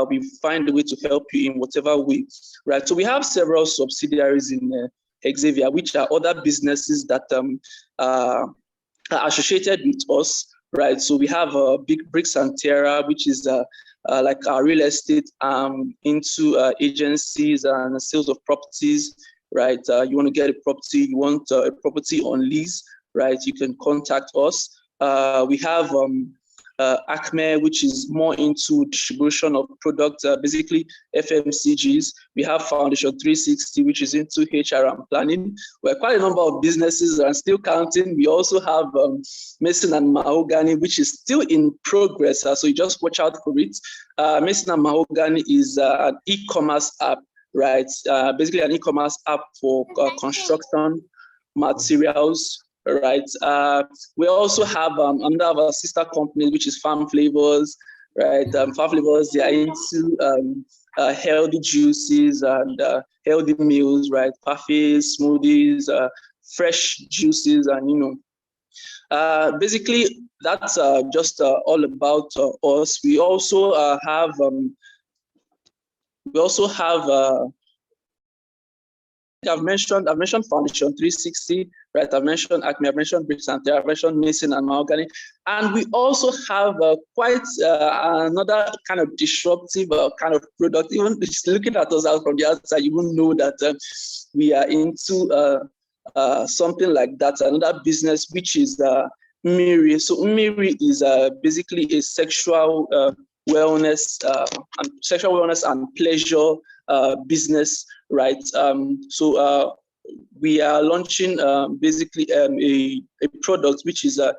we find a way to help you in whatever way. Right. So we have several subsidiaries in Hexavia, which are other businesses that are associated with us. Right. So we have Big Bricks and Terra, which is like our real estate into agencies and sales of properties, right? You want to get a property, you want a property on lease, right? You can contact us. We have Acme, which is more into distribution of products, basically FMCGs. We have Foundation 360, which is into HR and planning. We're quite a number of businesses and still counting. We also have Mason and Mahogany, which is still in progress. So you just watch out for it. Mason and Mahogany is an e-commerce app, right? Basically an e-commerce app for construction materials. Right. We also have another of our sister companies, which is Farm Flavors, right? Farm Flavors, they are into healthy juices and healthy meals, right? Parfaits, smoothies, fresh juices, and you know, basically that's just all about us. We also have I've mentioned Foundation 360, right? I've mentioned Acme, I've mentioned Bricks and Terra, I've mentioned Mason and Mahogany, and we also have quite another kind of disruptive kind of product. Even just looking at us out from the outside, you won't know that we are into something like that. Another business which is Miri. So Miri is basically a sexual wellness and pleasure business, right? So we are launching basically a product which is a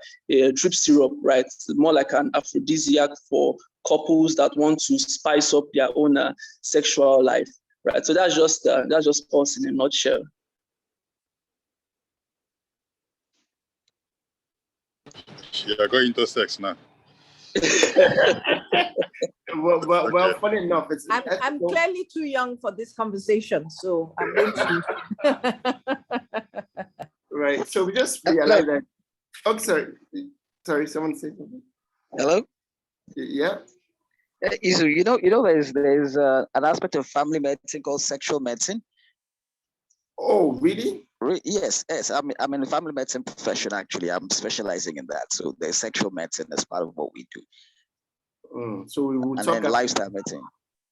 drip syrup, right? More like an aphrodisiac for couples that want to spice up their own sexual life, right? So that's just us in a nutshell. You're going into sex now. Well, funny enough, I'm clearly too young for this conversation, so I'm going to. Right. So we just realized that. Oh, sorry. Someone say something. Hello. Yeah. Izu, you know, there's an aspect of family medicine called sexual medicine. Oh, really? Yes. I'm in a family medicine profession, actually. I'm specializing in that. So there's sexual medicine as part of what we do. So we will talk about lifestyle medicine.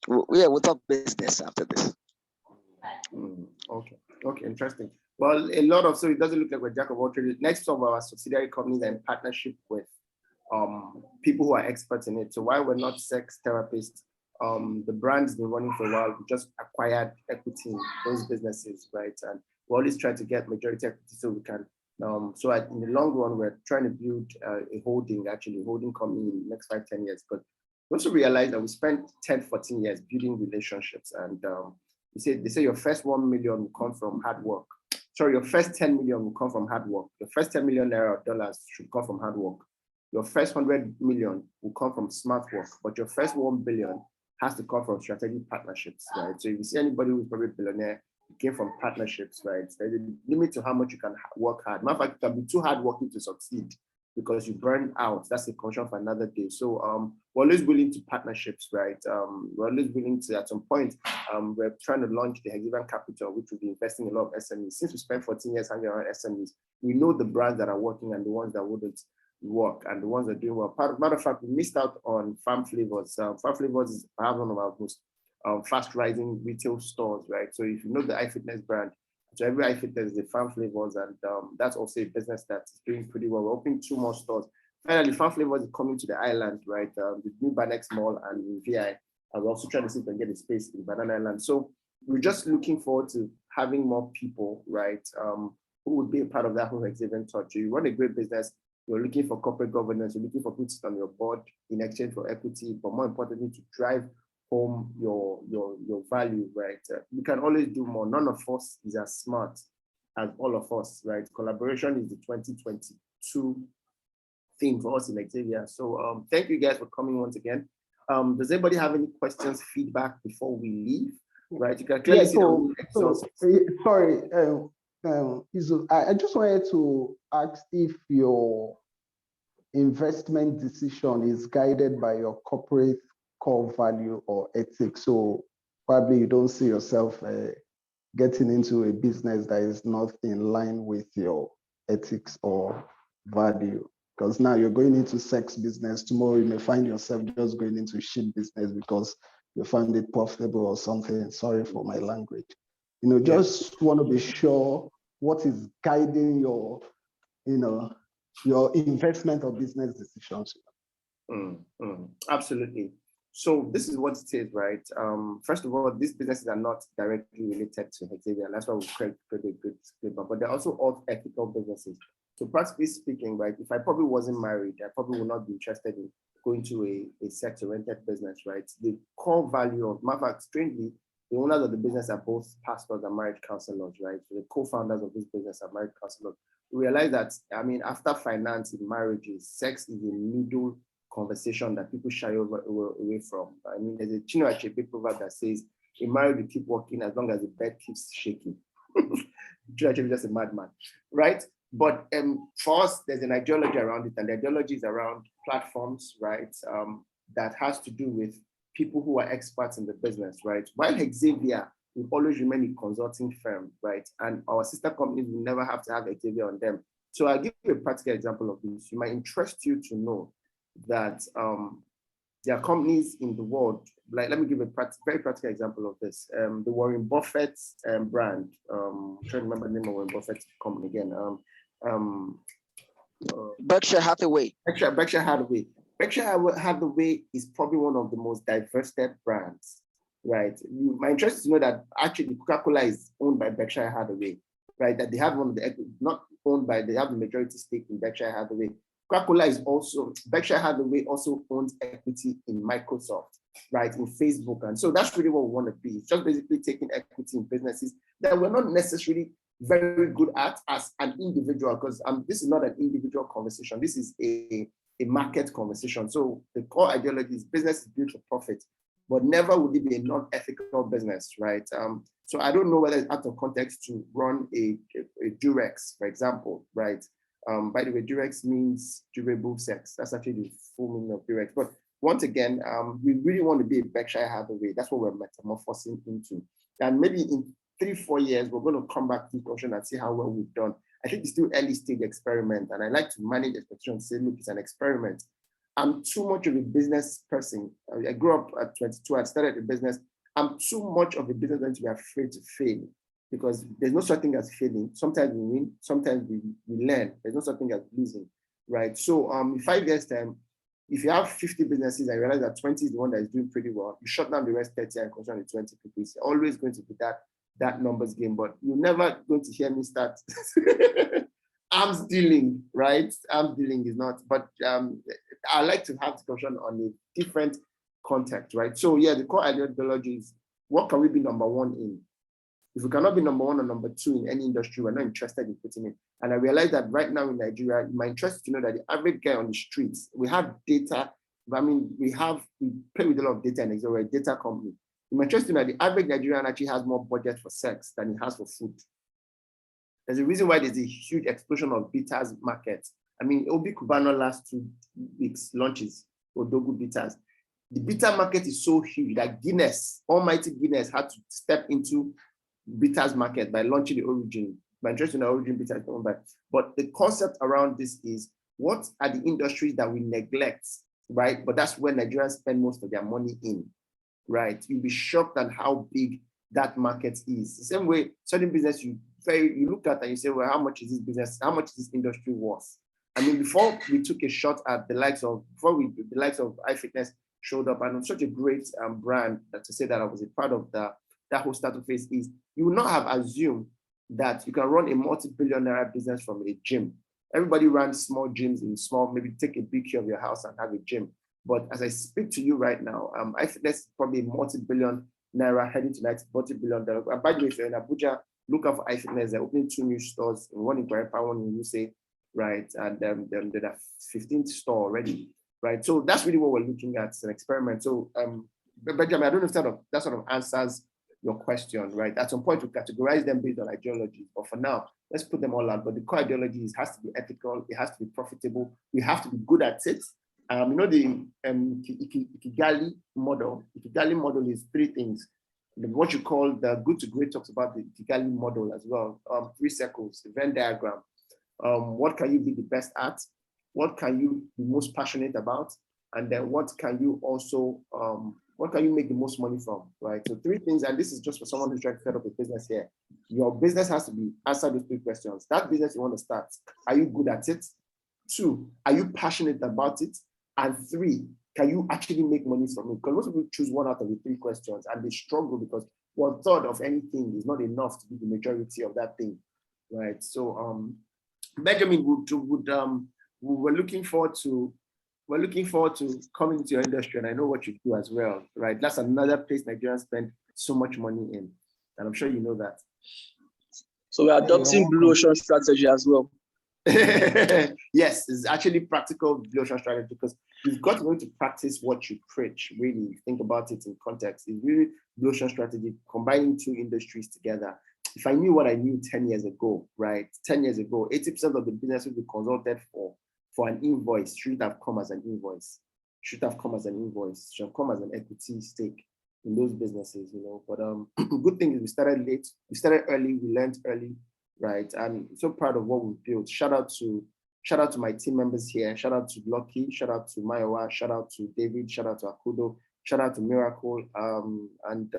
We'll talk business after this. Okay, interesting. Well, so it doesn't look like we're jack of all trades. Next of our subsidiary companies are in partnership with people who are experts in it. So while we're not sex therapists, the brand's been running for a while. We just acquired equity in those businesses, right? And we always try to get majority equity so we can. So in the long run, we're trying to build a holding company in the next 5-10 years. But we also realized that we spent 10-14 years building relationships. And they say your first 1 million will come from hard work. sorry, your first 10 million will come from hard work. Your first 10 million naira or dollars should come from hard work. Your first 100 million will come from smart work, but your first 1 billion has to come from strategic partnerships, right? So if you see anybody who's probably a billionaire, it came from partnerships, right? There's a limit to how much you can work hard. Matter of fact, you can be too hardworking to succeed because you burn out. That's a conversation for another day. So we're always willing to partnerships, right? We're always willing to, at some point, we're trying to launch the Hexavian Capital, which will be investing in a lot of SMEs. Since we spent 14 years hanging around SMEs, we know the brands that are working and the ones that wouldn't work and the ones that are doing well. Matter of fact, we missed out on Farm Flavors. Farm Flavors is perhaps one of our most fast rising retail stores, right? So if you know the iFitness brand, so every iFitness is a Farm Flavors, and that's also a business that's doing pretty well. We're opening 2 more stores. Finally, Farm Flavors is coming to the island, right? The new Banex Mall and in VI. And we're also trying to see if we can get a space in Banana Island. So we're just looking forward to having more people, right? Who would be a part of that whole Hexavian touch. You run a great business, you're looking for corporate governance, you're looking for people to sit on your board in exchange for equity, but more importantly, to drive home your value, right? We can always do more. None of us is as smart as all of us, right? Collaboration is the 2022 theme for us in Hexavia. So thank you guys for coming once again. Does anybody have any questions, feedback before we leave? Right, you can clearly see sorry, I just wanted to ask if your investment decision is guided by your corporate core value or ethics. So probably you don't see yourself getting into a business that is not in line with your ethics or value. Because now you're going into sex business, tomorrow you may find yourself just going into shit business because you found it profitable or something. Sorry for my language. You know, just want to be sure what is guiding your, you know, your investment or business decisions. Absolutely. So this is what it is, right? First of all, these businesses are not directly related to Hexavia. That's why we create a good paper, but they're also all ethical businesses. So practically speaking, right, if I probably wasn't married, I probably would not be interested in going to a sex-oriented business, right? The core value of, matter of fact, strangely, the owners of the business are both pastors and marriage counselors, right? So the co-founders of this business are marriage counselors. We realize that, I mean, after finance in marriages, sex is a middle conversation that people shy away from. I mean, there's a Chinua Achebe proverb that says, a marriage will keep working as long as the bed keeps shaking. Chinua Achebe is just a madman, right? But for us, there's an ideology around it, and the ideology is around platforms, right? That has to do with people who are experts in the business, right? While Hexavia will always remain a consulting firm, right? And our sister companies will never have to have Hexavia on them. So I'll give you a practical example of this. It might interest you to know that there are companies in the world, like, let me give a very practical example of this. The Warren Buffett brand, I'm trying to remember the name of Warren Buffett's company again. Berkshire Hathaway. Berkshire Hathaway. Berkshire Hathaway is probably one of the most diverse brands, right? You might interest to know that actually Coca-Cola is owned by Berkshire Hathaway, right? That they have one of the, not owned by, they have the majority stake in Berkshire Hathaway. Coca-Cola is also, Berkshire Hathaway also owns equity in Microsoft, right? In Facebook. And so that's really what we want to be. It's just basically taking equity in businesses that we're not necessarily very good at as an individual, because this is not an individual conversation. This is a market conversation. So the core ideology is business is built for profit, but never would it be a non-ethical business, right? So I don't know whether it's out of context to run a Durex, for example, right? By the way, Durex means durable sex. That's actually the full meaning of Durex. But once again, we really want to be a Berkshire Hathaway. That's what we're metamorphosing into. And maybe in 3-4 years, we're going to come back to the question and see how well we've done. I think it's still early stage experiment. And I like to manage expectations and say, look, it's an experiment. I'm too much of a business person. I grew up at 22. I started a business. I'm too much of a business person to be afraid to fail, because there's no such thing as failing. Sometimes we win, sometimes we learn. There's no such thing as losing, right? So in 5 years' time, if you have 50 businesses and you realize that 20 is the one that is doing pretty well, you shut down the rest 30 and concentrate on 20 people. It's always going to be that numbers game, but you're never going to hear me start arms dealing, right? Arms dealing is not, but I like to have discussion on a different context, right? So yeah, the core ideology is, what can we be number one in? If we cannot be number one or number two in any industry, we're not interested in putting in. And I realize that right now in Nigeria, my interest is to know that the average guy on the streets, we have data. I mean, we play with a lot of data, and we're a data company. My interest is that the average Nigerian actually has more budget for sex than he has for food. There's a reason why there's a huge explosion of bitters market. I mean, Obi Cubano last 2 weeks launches Odogu bitters. The bitter market is so huge that Guinness, almighty Guinness, had to step into bitters market by launching the Origin, by introducing the Origin bitters. But the concept around this is, what are the industries that we neglect, right? But that's where Nigerians spend most of their money in, right? You'll be shocked at how big that market is. The same way, certain business you look at and you say, well, how much is this business? How much is this industry worth? I mean, before we took a shot at the likes of iFitness showed up, and such a great brand to say that I was a part of that whole startup phase is, you would not have assumed that you can run a multi-billion naira business from a gym. Everybody runs small gyms in small, maybe take a big care of your house and have a gym. But as I speak to you right now, iFitness is probably a multi-billion naira heading to multi-billion dollar. By the way, if you're in Abuja, look out for iFitness. They're opening 2 new stores, one in Guarimpa, one in Wuse, right? And there are 15th store already, right? So that's really what we're looking at. It's an experiment. So, Benjamin, I don't know if that sort of answers your question, right? At some point, we categorize them based on ideology, but for now, let's put them all out. But the core ideology has to be ethical, it has to be profitable, we have to be good at it. You know, the Ikigali model. Ikigali model is 3 things. What you call the good to great talks about the Ikigali model as well. 3 circles, the Venn diagram. What can you be the best at? What can you be most passionate about? And then what can you also, what can you make the most money from, right? So 3 things, and this is just for someone who's trying to set up a business here. Your business has to be answer those 3 questions. That business you want to start, are you good at it? 2, are you passionate about it? And 3, can you actually make money from it? Because most people choose 1 out of the 3 questions and they struggle because 1/3 of anything is not enough to be the majority of that thing, right? So Benjamin, we're looking forward to coming to your industry, and I know what you do as well, right? That's another place Nigerians spend so much money in, and I'm sure you know that. So we're adopting Blue Ocean strategy as well. Yes, it's actually practical Blue Ocean strategy, because you've got to learn to practice what you preach. Really think about it in context. It's really Blue Ocean strategy, combining 2 industries together. If I knew what I knew 10 years ago, right? 10 years ago, 80% of the businesses we consulted for an invoice should have come as an invoice. Should have come as an equity stake in those businesses, you know. But good thing is we started late, we started early, we learned early, right? I'm so proud of what we've built. Shout out to my team members here. Shout out to Lucky, shout out to Mayowa, shout out to David, shout out to Akudo, shout out to Miracle, and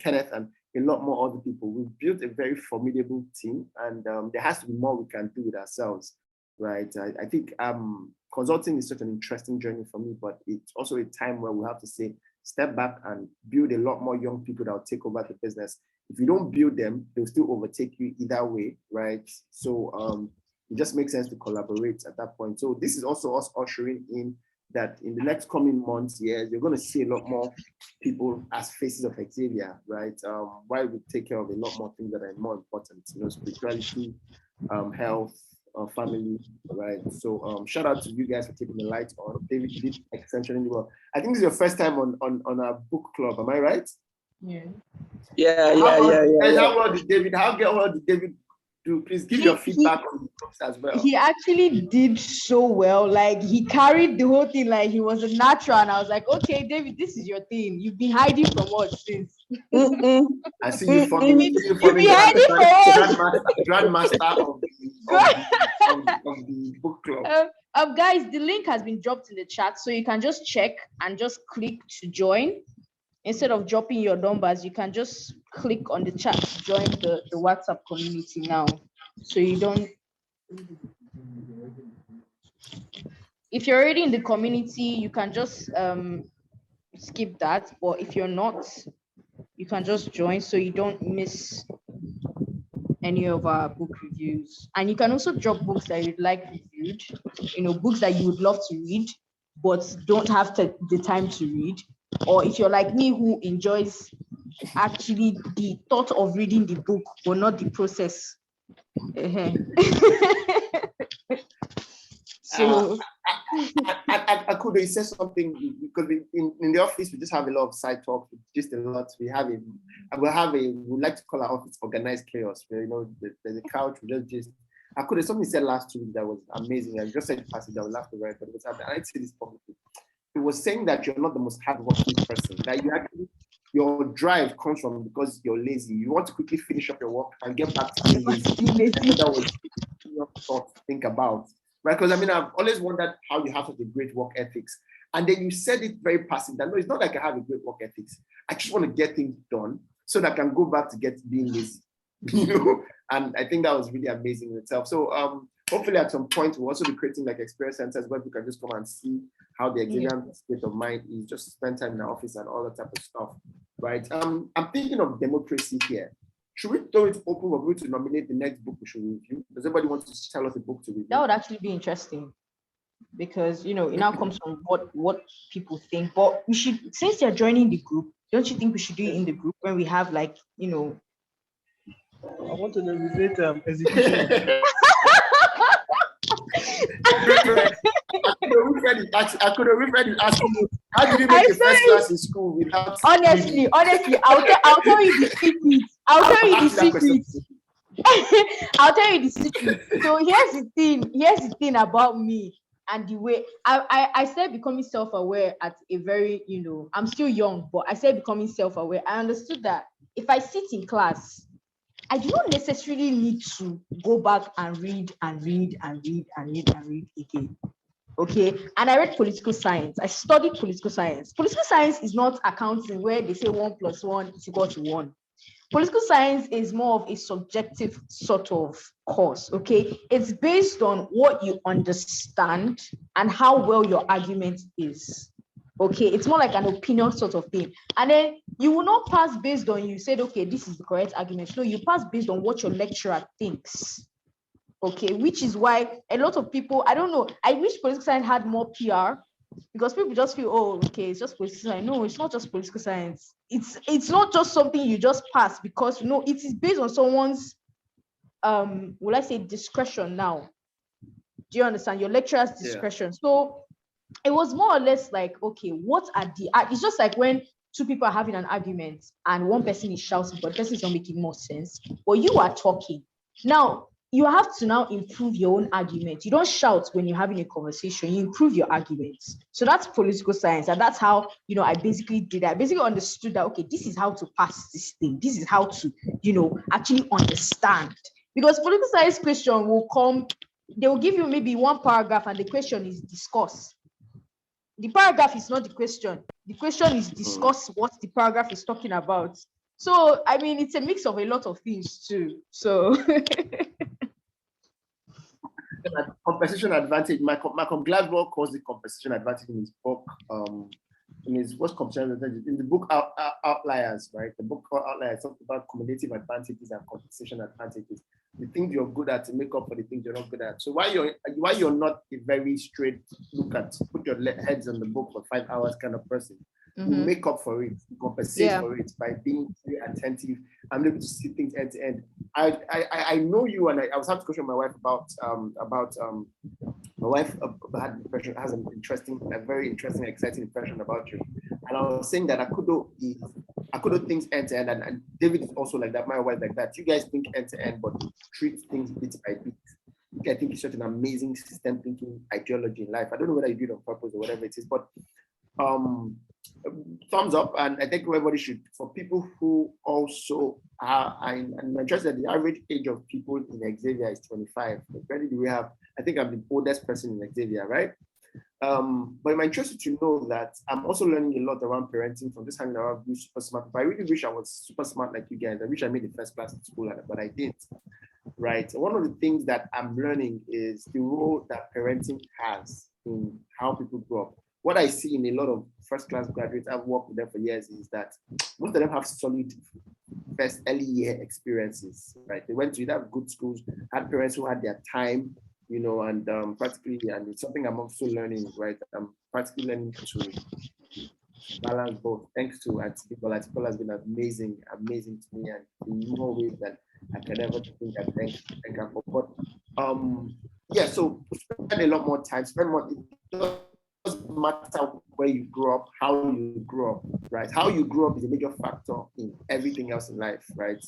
Kenneth, and a lot more other people. We've built a very formidable team, and there has to be more we can do with ourselves, right? I think consulting is such an interesting journey for me, but it's also a time where we have to say, step back and build a lot more young people that will take over the business. If you don't build them, they'll still overtake you either way, right? So it just makes sense to collaborate at that point. So this is also us ushering in that in the next coming months, years, you're going to see a lot more people as faces of Hexavia, right? While we take care of a lot more things that are more important, you know, spirituality, health, family, right? So shout out to you guys for keeping the lights on. David, you did exceptionally well. I think this is your first time on our book club, am I right? Yeah. How well did David do? Please give your feedback on the books as well. He actually did so well. Like, he carried the whole thing like he was a natural. And I was like, okay, David, this is your thing. You've been hiding from us since. I see you forming You've been hiding from us. Grandmaster of the book club. Guys, the link has been dropped in the chat, so you can just check and just click to join. Instead of dropping your numbers, you can just click on the chat to join the WhatsApp community now. So you don't, if you're already in the community, you can just skip that. Or if you're not, you can just join so you don't miss any of our book reviews. And you can also drop books that you'd like reviewed, you know, books that you would love to read, but don't have the time to read. Or if you're like me, who enjoys actually the thought of reading the book, but not the process. So I could say something because in the office we just have a lot of side talk, just a lot. We like to call our office organized chaos. Where, you know, there's a couch. We just. I could have something said last week that was amazing. I just said passage that I laughed about it, but it was happening. I didn't say this publicly. It was saying that you're not the most hardworking person. That you actually, your drive comes from because you're lazy. You want to quickly finish up your work and get back to being lazy. And that was your thought to think about, right? Because I mean, I've always wondered how you have such a great work ethics. And then you said it very passive. That no, it's not like I have a great work ethics. I just want to get things done so that I can go back to being lazy. You know, and I think that was really amazing in itself. So hopefully at some point we'll also be creating like experience centers where people can just come and see how the Hexavian state of mind is, just spend time in the office and all that type of stuff, right? I'm thinking of democracy here. Should we throw it open for people to nominate the next book we should review? Does anybody want to tell us a book to review? that would actually be interesting, because you know it now comes from what people think. But we should, since you're joining the group, don't you think we should do it in the group when we have like, you know, I want to revisit execution. I could have read it asking you, how did you make a first class in school without honestly, I'll tell you the secret. I'll tell you the secret. So here's the thing about me and the way I started becoming self-aware at a very, you know, I'm still young, but I started becoming self-aware. I understood that if I sit in class, I do not necessarily need to go back and read again. Okay. And I read political science. I studied political science. Political science is not accounting where they say 1 + 1 is equal to 1. Political science is more of a subjective sort of course. Okay. It's based on what you understand and how well your argument is. Okay, it's more like an opinion sort of thing. And then you will not pass based on you said, okay, this is the correct argument. No, you pass based on what your lecturer thinks. Okay, which is why a lot of people, I don't know, I wish political science had more PR, because people just feel, oh, okay, it's just political science. No, it's not just political science. It's not just something you just pass because, you know, it is based on someone's, will I say discretion now? Do you understand? Your lecturer's discretion. Yeah. So it was more or less like, okay, what are the, it's just like when two people are having an argument and one person is shouting, but the person is not making more sense. But you are talking. Now, you have to now improve your own argument. You don't shout when you're having a conversation, you improve your arguments. So that's political science. And that's how, you know, I basically did that. I basically understood that, okay, this is how to pass this thing. This is how to, you know, actually understand. Because political science question will come, they will give you maybe one paragraph and the question is discuss. The paragraph is not the question. The question is discuss what the paragraph is talking about. So, I mean, it's a mix of a lot of things too. So. Compensation advantage. Malcolm Gladwell calls it compensation advantage in his book. What's compensation advantage? In the book Outliers, right? The book called Outliers talks about cumulative advantages and compensation advantages. The things you're good at to make up for the things you're not good at. So why you're not a very straight look at, put your heads on the book for 5 hours kind of person, you make up for it, compensate for it by being very attentive and able to see things end to end. I know you, and I was having a discussion with my wife about my wife had an impression, has a very interesting, exciting impression about you. And I was saying that Akudo thinks end to end, and David is also like that. My wife like that. You guys think end to end, but treat things bit by bit. I think it's such an amazing system thinking ideology in life. I don't know whether you do it on purpose or whatever it is, but thumbs up. And I think everybody should, for people who also are, I'm interested that the average age of people in Xavier is 25. Apparently we have, I think I'm the oldest person in Xavier, right? But I'm interested to know that I'm also learning a lot around parenting from just hanging around being super smart. But I really wish I was super smart like you guys. I wish I made the first class in school, but I didn't. Right. One of the things that I'm learning is the role that parenting has in how people grow up. What I see in a lot of first class graduates, I've worked with them for years, is that most of them have solid first early year experiences. Right. They went to either good schools, had parents who had their time, you know, and practically, and it's something I'm also learning, right? I'm practically learning balance both. Thanks to Atipol. Atipol has been amazing to me, and in more ways than I can ever think and thank her for. But yeah, so spend a lot more time, spend more. It doesn't matter where you grow up, how you grow up, right? How you grow up is a major factor in everything else in life, right?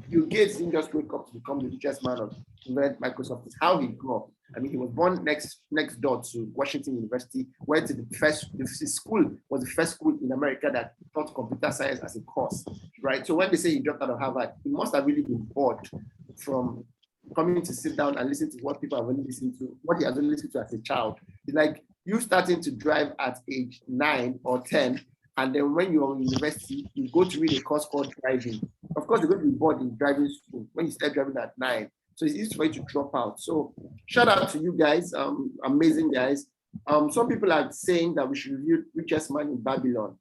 Bill Gates didn't just wake up to become the richest man of Microsoft. It's how he grew up. I mean, he was born next door to Washington University, went to the school was the first school in America that taught computer science as a course, right? So when they say he dropped out of Harvard, he must have really been bored from coming to sit down and listen to what people have only listened to, what he has only listened to as a child. It's like you starting to drive at age 9 or 10, and then when you're in university, you go to read a course called driving. Of course, you're going to be bored in driving school when you start driving at 9. So it's easy for you to drop out. So shout out to you guys, amazing guys. Some people are saying that we should review Richest Man in Babylon.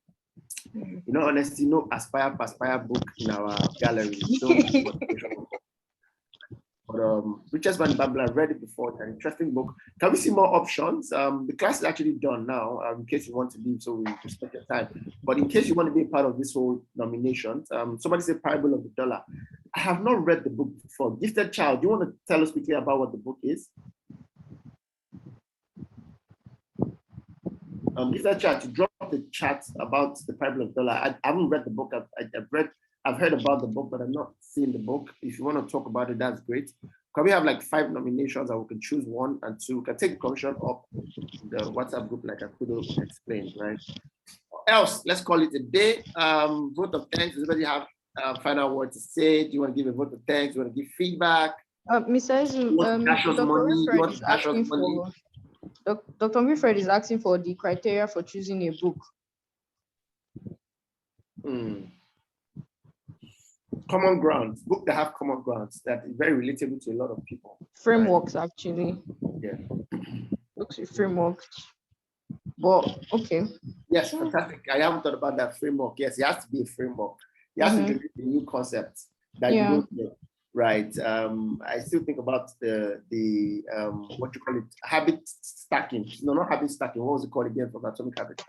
You know, honestly, no Aspire book in our gallery. But Richest Man in Babylon, read it before, it's an interesting book. Can we see more options? The class is actually done now, in case you want to leave, so we respect your time. But in case you want to be a part of this whole nomination, somebody said Parable of the Dollar. I have not read the book before. Gifted Child, do you want to tell us quickly about what the book is? Gifted Child, to drop the chat about the Parable of the Dollar. I haven't read the book. I've heard about the book, but I've not seen the book. If you want to talk about it, that's great. Can we have like 5 nominations and we can choose 1 and 2? We can take the commission up in the WhatsApp group like I could have explained, right? Else, let's call it a day. Vote of thanks. Does anybody have a final word to say? Do you want to give a vote of thanks? Do you want to give feedback? Mr. Izu, Dr. Wilfred is asking for the criteria for choosing a book. Common grounds, book that have common grounds that is very relatable to a lot of people. Frameworks, right? Actually. Yeah. Books with frameworks. But okay. Yes, fantastic. I haven't thought about that framework. Yes, it has to be a framework. It has to be a new concept that you don't know. Right. I still think about the what you call it, habit stacking. No, not habit stacking. What was it called again for Atomic Habit?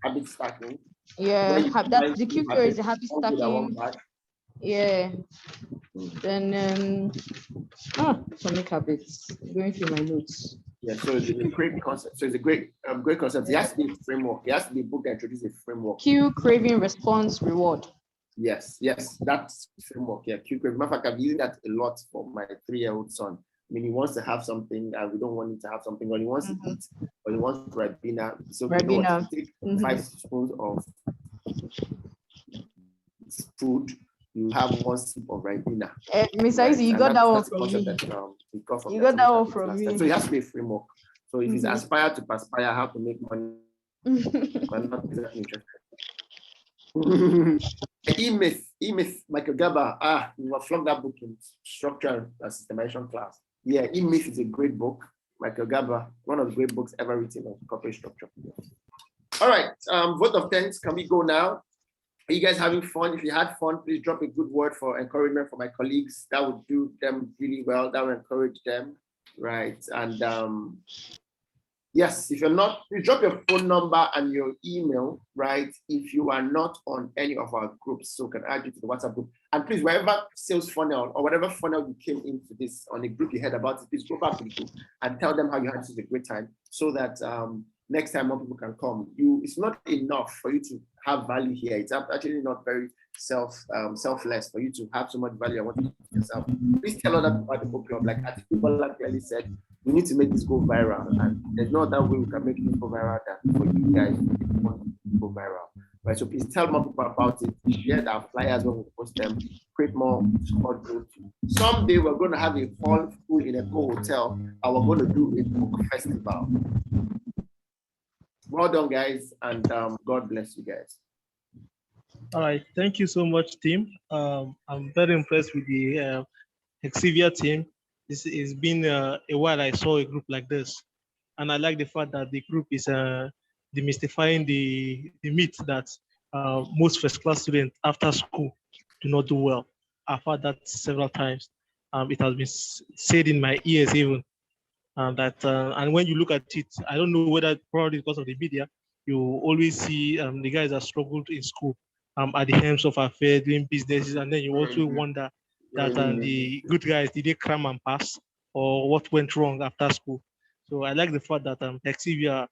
Habit stacking. Yeah, that's the Q is the habit stacking. Yeah. Then Atomic Habits. Going through my notes. Yeah, so it's a great concept. So it's a great concept. It has to be a framework. It has to be a book that introduces a framework. Q, craving, response, reward. Yes, that's framework. Yeah, Q craving. Matter of fact, I'm using that a lot for my 3-year-old son. I mean, he wants to have something, and we don't want him to have something, or he wants to eat, or he wants Ribena. So Ribena. Take 5 spoons of food. You have 1 sip of Ribena. Mr. Izzy, you got that one from me. You got that one from me. So it has to be a framework. So if it's aspire to perspire, how to make money, I'm not exactly interested. E-Myth, Michael Gaba. You have flogged that book in structure and systemization class. Yeah, E-Myth is a great book. Michael Gaba, one of the great books ever written on corporate structure. All right, vote of thanks. Can we go now? Are you guys having fun? If you had fun, please drop a good word for encouragement for my colleagues. That would do them really well. That would encourage them, right? And yes, if you're not, please drop your phone number and your email, right? If you are not on any of our groups, so we can add you to the WhatsApp group. And please, wherever sales funnel or whatever funnel you came into this on the group you heard about, please go back to the group and tell them how you had such a great time, so that next time more people can come. It's not enough for you to have value here. It's actually not very selfless for you to have so much value and want to yourself. Please tell others about the book club. Like people clearly said, we need to make this go viral, and there's no other way we can make it go viral than for you guys to want to go viral. Right, so please tell more people about it. Share our flyers when we post them. Create more support groups. Someday we're going to have a hall full in a hotel, and we're going to do a book festival. Well done, guys, and God bless you guys. All right, thank you so much, team. I'm very impressed with the Hexavian team. It's been a while I saw a group like this, and I like the fact that the group is demystifying the myth that most first-class students after school do not do well. I've heard that several times. It has been said in my ears even. And when you look at it, I don't know whether probably because of the media, you always see the guys that struggled in school at the helms of affairs, doing businesses, and then you also wonder that the good guys, did they cram and pass, or what went wrong after school? So I like the fact that Hexavia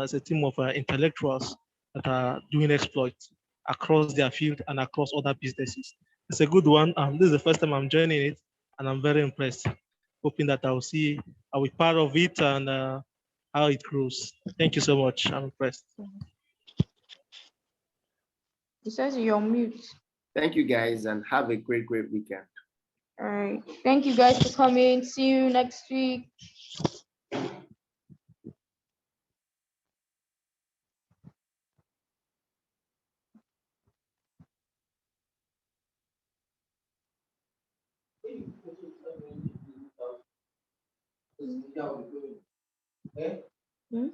is a team of intellectuals that are doing exploits across their field and across other businesses. It's a good one. This is the first time I'm joining it, and I'm very impressed. Hoping that I'll be part of it and how it grows. Thank you so much. I'm impressed. It says you're on mute. Thank you guys and have a great weekend. All right. Thank you guys for coming. See you next week. Hmm?